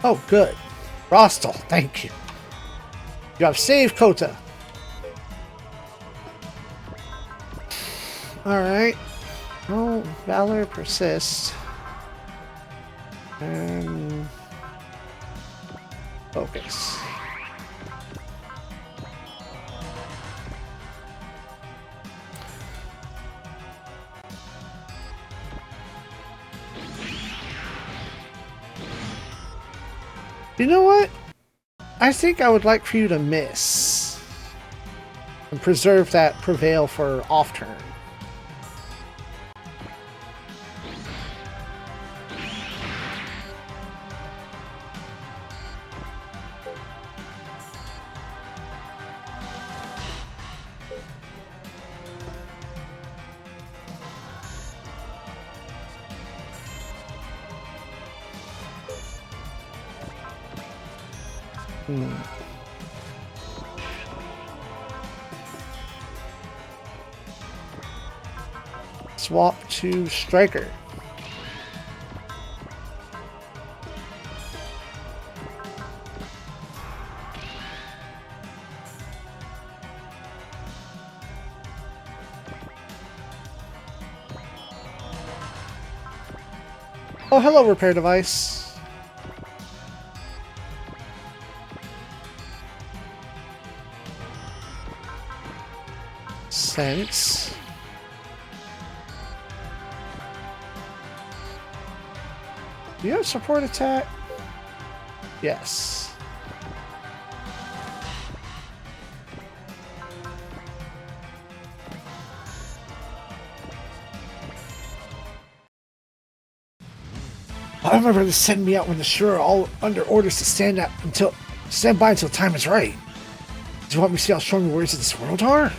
S1: Oh, good. Rostal, thank you. You have saved Kota. Alright. Oh, Valor persists. And focus. You know what? I think I would like for you to miss and preserve that prevail for off turn. Swap to Striker. Oh, hello, repair device. Sense. Do you have support attack? Yes. Why would my brother send me out when the Shura are all under orders to stand by until time is right? Do you want me to see how strong the warriors of this world are?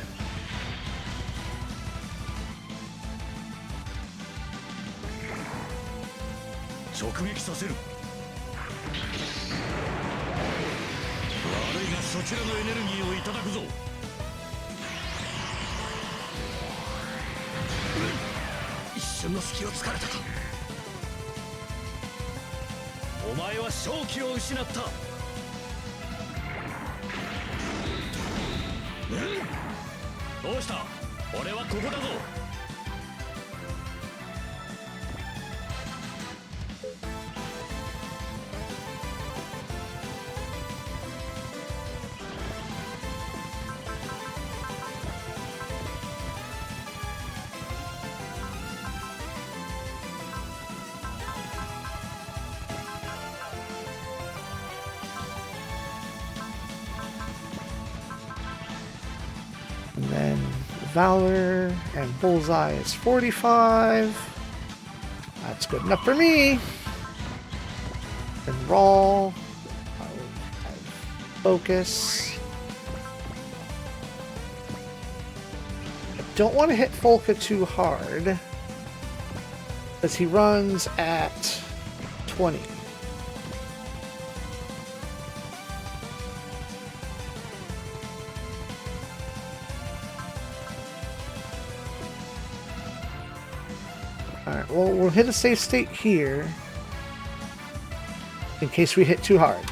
S1: And then Valor and Bullseye is 45. That's good enough for me. And Raw. I have Focus. I don't want to hit Folka too hard, because he runs at 20. Alright, well, we'll hit a safe state here in case we hit too hard.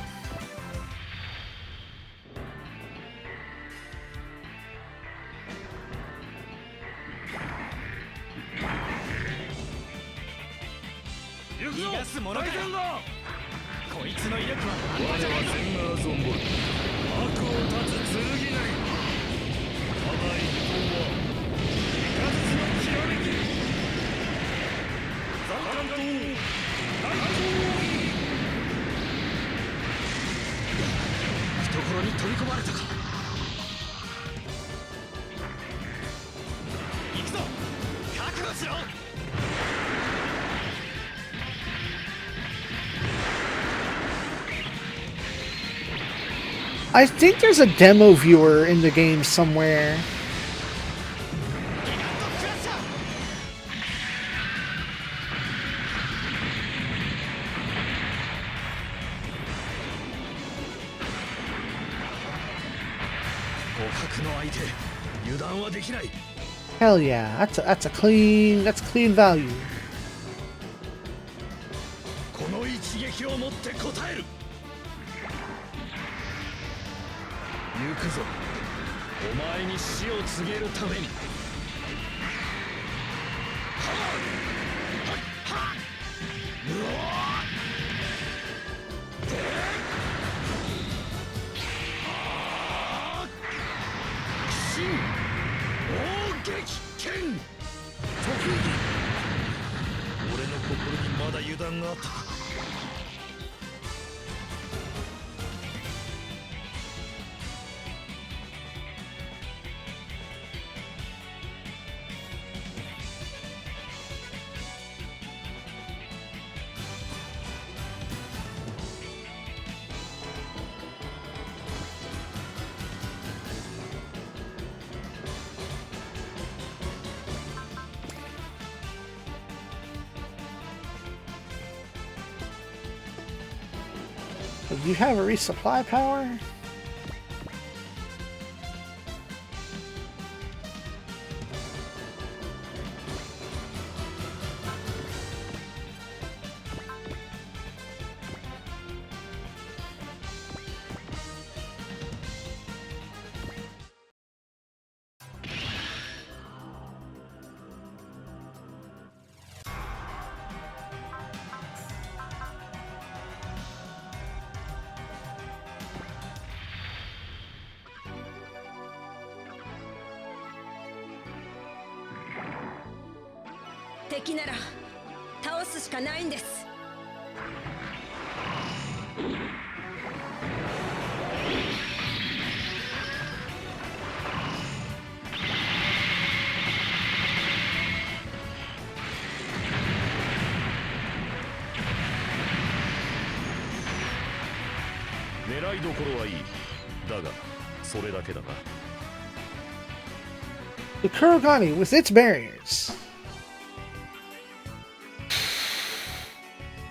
S1: I think there's a demo viewer in the game somewhere. Hell yeah, that's clean value. Do you have a resupply power?
S3: いどころはいい。だがそれだけだな。
S1: The Kurogane with its barriers.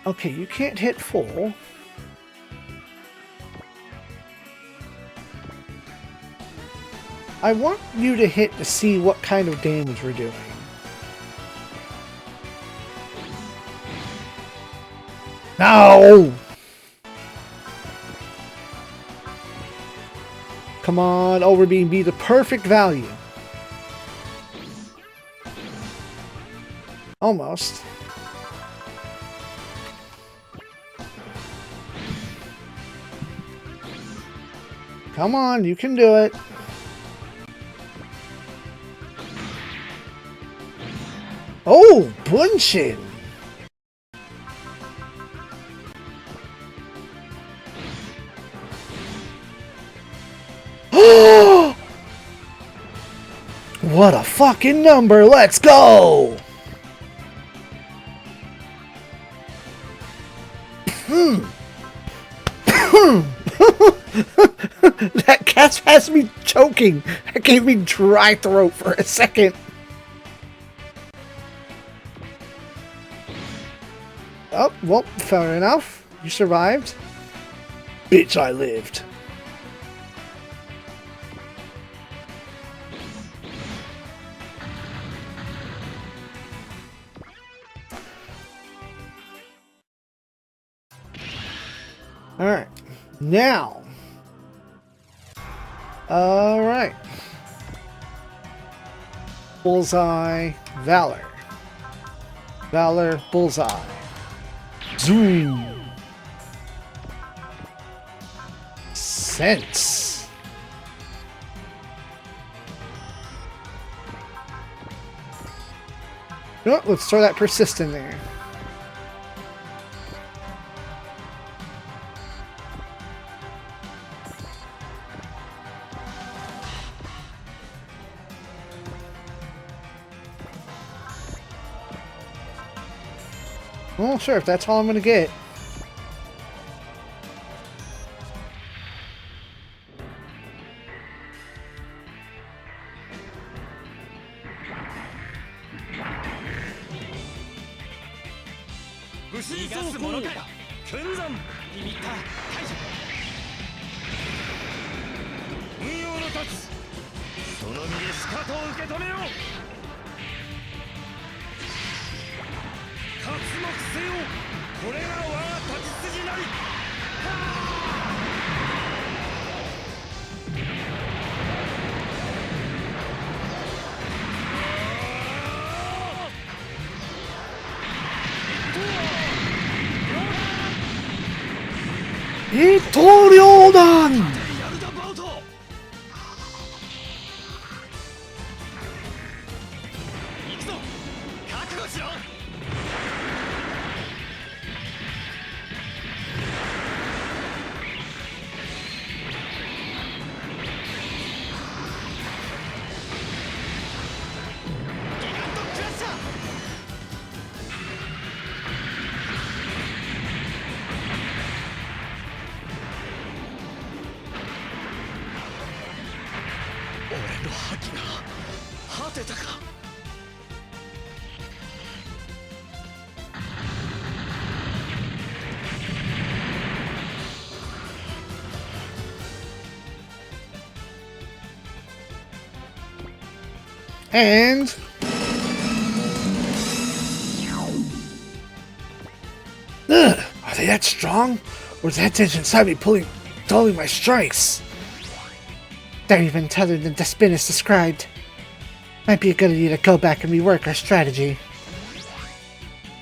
S1: Okay, you can't hit full. I want you to hit to see what kind of damage we're doing. No! Come on, Overbeam, be the perfect value. Almost. Come on, you can do it. Oh, Bunshin! What a fucking number! Let's go! That cast has me choking. That gave me dry throat for a second. Oh, well, fair enough. You survived. Bitch, I lived. Alright. Now. Alright. Bullseye. Valor. Valor. Bullseye. Zoom. Sense. Oh, let's throw that persist in there. Well, sure, if that's all I'm gonna get. And are they that strong? Or is that tension inside me dulling my strikes? They're even tethered than the spin is described. Might be a good idea to go back and rework our strategy.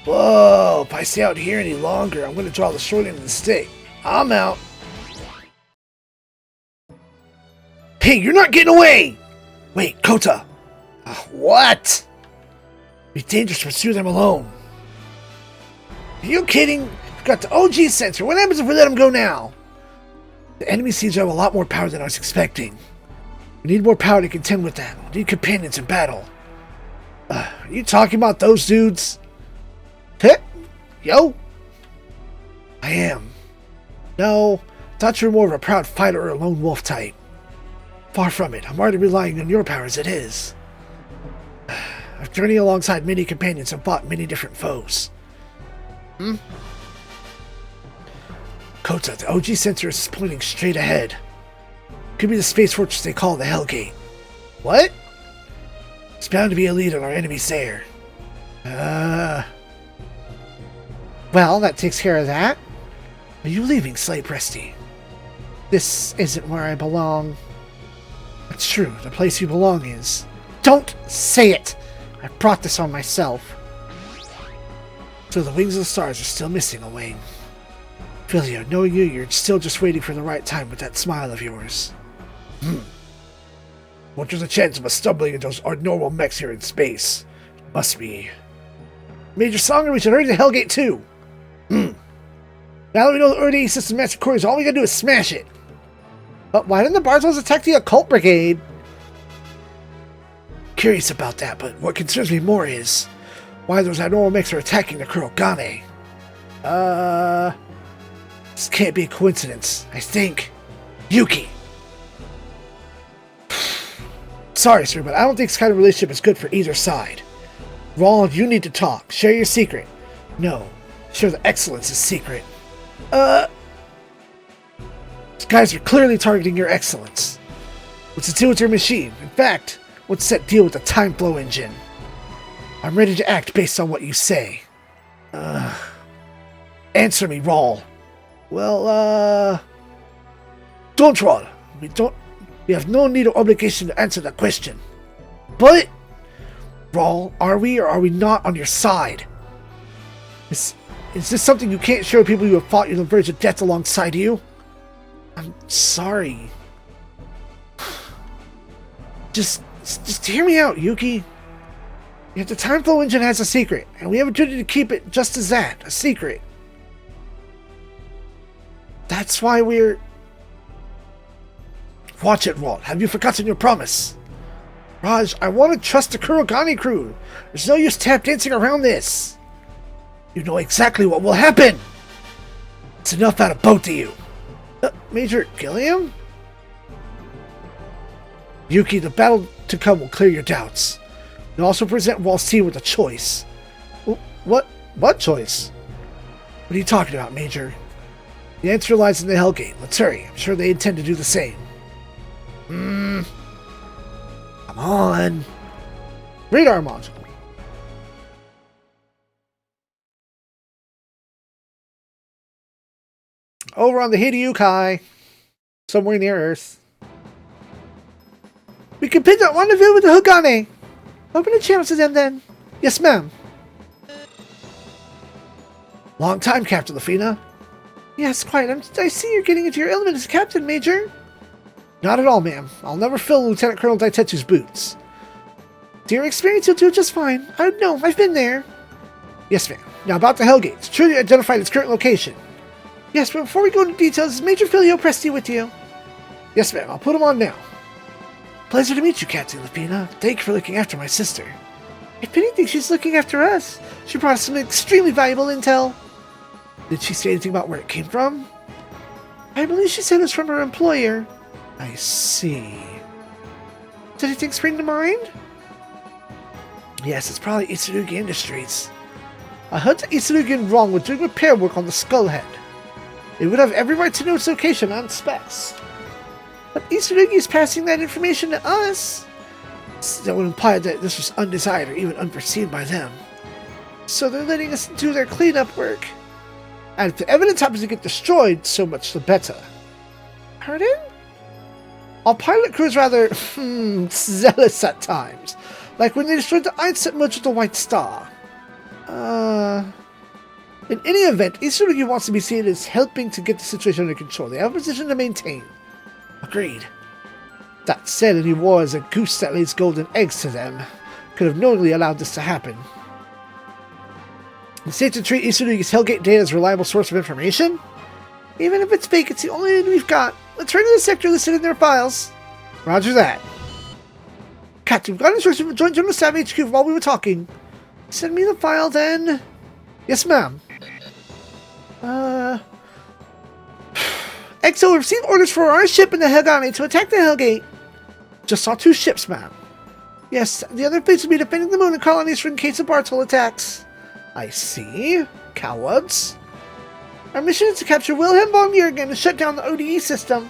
S1: Whoa, if I stay out here any longer, I'm gonna draw the short end of the stick. I'm out. Hey, you're not getting away! Wait, Kota. What? It'd be dangerous to pursue them alone. Are you kidding? We've got the OG sensor. What happens if we let them go now? The enemy seems to have a lot more power than I was expecting. We need more power to contend with that. We need companions in battle. Are you talking about those dudes? Heh? Yo? I am. No, Thought you were more of a proud fighter or a lone wolf type. Far from it. I'm already relying on your power as it is. I've journeyed alongside many companions and fought many different foes. Kota, the OG sensor is pointing straight ahead. Could be the space fortress they call the Hellgate. What? It's bound to be a lead on our enemies there. Well, that takes care of that. Are you leaving, Slade Presty? This isn't where I belong. That's true. The place you belong is. Don't say it! I brought this on myself. So the wings of the stars are still missing a wing. Filio, knowing you're still just waiting for the right time with that smile of yours. What was the chance of us stumbling into those abnormal mechs here in space? Must be. Major Songer, we should hurry to Hellgate too. Now that we know the Erde system master core is all we gotta do is smash it. But why didn't the Barzos attack the Occult Brigade? Curious about that, but what concerns me more is why those abnormal mechs are attacking the Kurogane. This can't be a coincidence. I think Yuki. Sorry, sir, but I don't think this kind of relationship is good for either side. Rawl, you need to talk. Share your secret. No. Share the excellence is secret. These guys are clearly targeting your excellence. What's the deal with your machine? In fact, what's that deal with the time flow engine? I'm ready to act based on what you say. Answer me, Rawl. Well, don't, Rawl. We have no need or obligation to answer that question. But, Rawl, are we or are we not on your side? Is this something you can't share with people you have fought on the verge of death alongside you? I'm sorry. Just hear me out, Yuki. Yet the time flow engine has a secret, and we have a duty to keep it just as that, a secret. That's why we're... Watch it, Walt. Have you forgotten your promise? Raj, I want to trust the Kurogane crew. There's no use tap dancing around this. You know exactly what will happen. It's enough out of both of you. Major Gilliam? Yuki, the battle to come will clear your doubts. You'll also present Walt's team with a choice. What choice? What are you talking about, Major? The answer lies in the Hellgate. Let's hurry. I'm sure they intend to do the same. Come on. Radar module. Over on the Hideyukai. Somewhere near Earth. We can pick up rendezvous with the Hogane. Open the channel to them then. Yes, ma'am. Long time, Captain Lafina. Yes, quite. I see you're getting into your element as Captain, Major. Not at all, ma'am. I'll never fill Lieutenant Colonel Daitetsu's boots. To your experience, you'll do just fine. I know, I've been there. Yes, ma'am. Now about the Hellgate. It's truly identified its current location. Yes, but before we go into details, is Major Filio Presti with you? Yes, ma'am. I'll put him on now. Pleasure to meet you, Captain Lupina. Thank you for looking after my sister. If anything, she's looking after us. She brought us some extremely valuable intel. Did she say anything about where it came from? I believe she said it was from her employer. I see. Did anything spring to mind? Yes, it's probably Itsurugi Industries. I heard that Itsurugi and Wrong were doing repair work on the Skullhead. They would have every right to know its location on specs. But Itsurugi is passing that information to us. That would imply that this was undesired or even unforeseen by them. So they're letting us do their cleanup work. And if the evidence happens to get destroyed, so much the better. Pardon? Our pilot crew is rather, zealous at times. Like when they destroyed the Einstein merge with the White Star. In any event, Itsurugi wants to be seen as helping to get the situation under control. They have a position to maintain. Agreed. That said, any war is a goose that lays golden eggs to them. Could have knowingly allowed this to happen. It's safe to treat Itsurugi's Hellgate data as a reliable source of information? Even if it's fake, it's the only one we've got. Let's turn to the sector listed in their files. Roger that. Captain, we've got instructions from Joint General Staff HQ while we were talking. Send me the file then. XO received orders for our ship in the Hellgate to attack the Hellgate. Just saw 2 ships, ma'am. Yes, the other fleets will be defending the moon and colonies in case of Bartol attacks. I see. Cowards. Our mission is to capture Wilhelm von Jurgen and shut down the ODE system.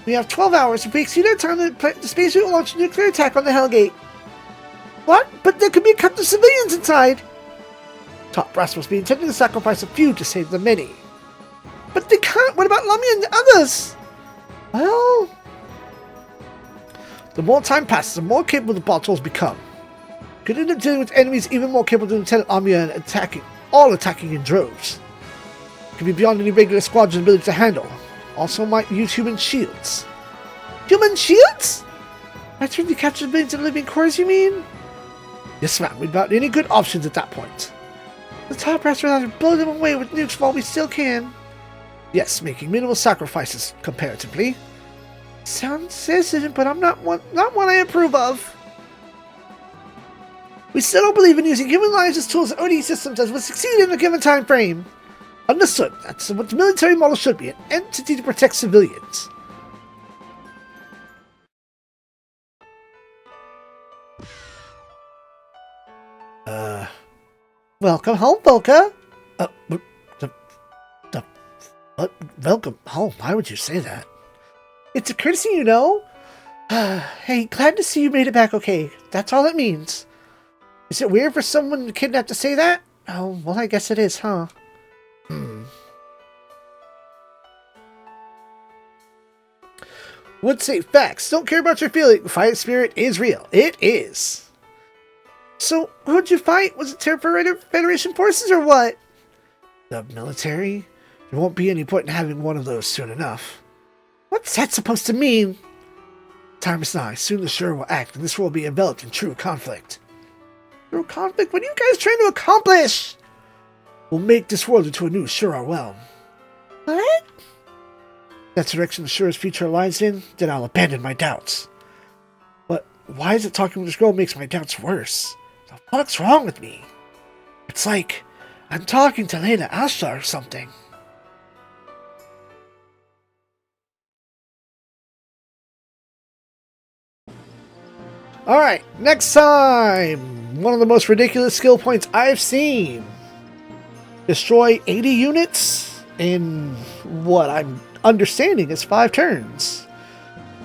S1: We have 12 hours. If we exceed our time, the space will launch a nuclear attack on the Hellgate. What? But there could be a couple of civilians inside. Top brass must be intending to sacrifice a few to save the many. But they can't. What about Lamia and the others? Well, the more time passes, the more capable the Bartols become. Could end up dealing with enemies even more capable than Lieutenant Lamia and attacking in droves. Could be beyond any regular squadron's ability to handle. Also might use human shields. Human shields? I turn to capture civilians in living quarters, you mean? Yes, ma'am. We've got any good options at that point. The top brass would have to blow them away with nukes while we still can. Yes, making minimal sacrifices, comparatively. Sounds sensitive, but I'm not one I approve of. We still don't believe in using human lives as tools and OD systems as would succeed in a given time frame. Understood. That's what the military model should be, an entity to protect civilians. Welcome home, Volka. Welcome home? Why would you say that? It's a courtesy, you know. Hey, glad to see you made it back okay. That's all it means. Is it weird for someone kidnapped to say that? Oh, well, I guess it is, huh? Would say facts. Don't care about your feeling. Fight spirit is real. It is. So, who'd you fight? Was it Terra Federation forces or what? The military? There won't be any point in having one of those soon enough. What's that supposed to mean? Time is nigh. Soon the Shura will act, and this world will be enveloped in true conflict. True conflict? What are you guys trying to accomplish? We'll make this world into a new Shura realm. What? That's the direction the Shura's future lies in, then I'll abandon my doubts. But why is it talking with this girl makes my doubts worse? The fuck's wrong with me? It's like I'm talking to Lena Asha or something. Alright, next time! One of the most ridiculous skill points I've seen. Destroy 80 units in what I'm understanding is 5 turns.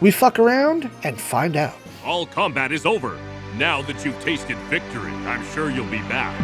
S1: We fuck around and find out.
S4: All combat is over. Now that you've tasted victory, I'm sure you'll be back.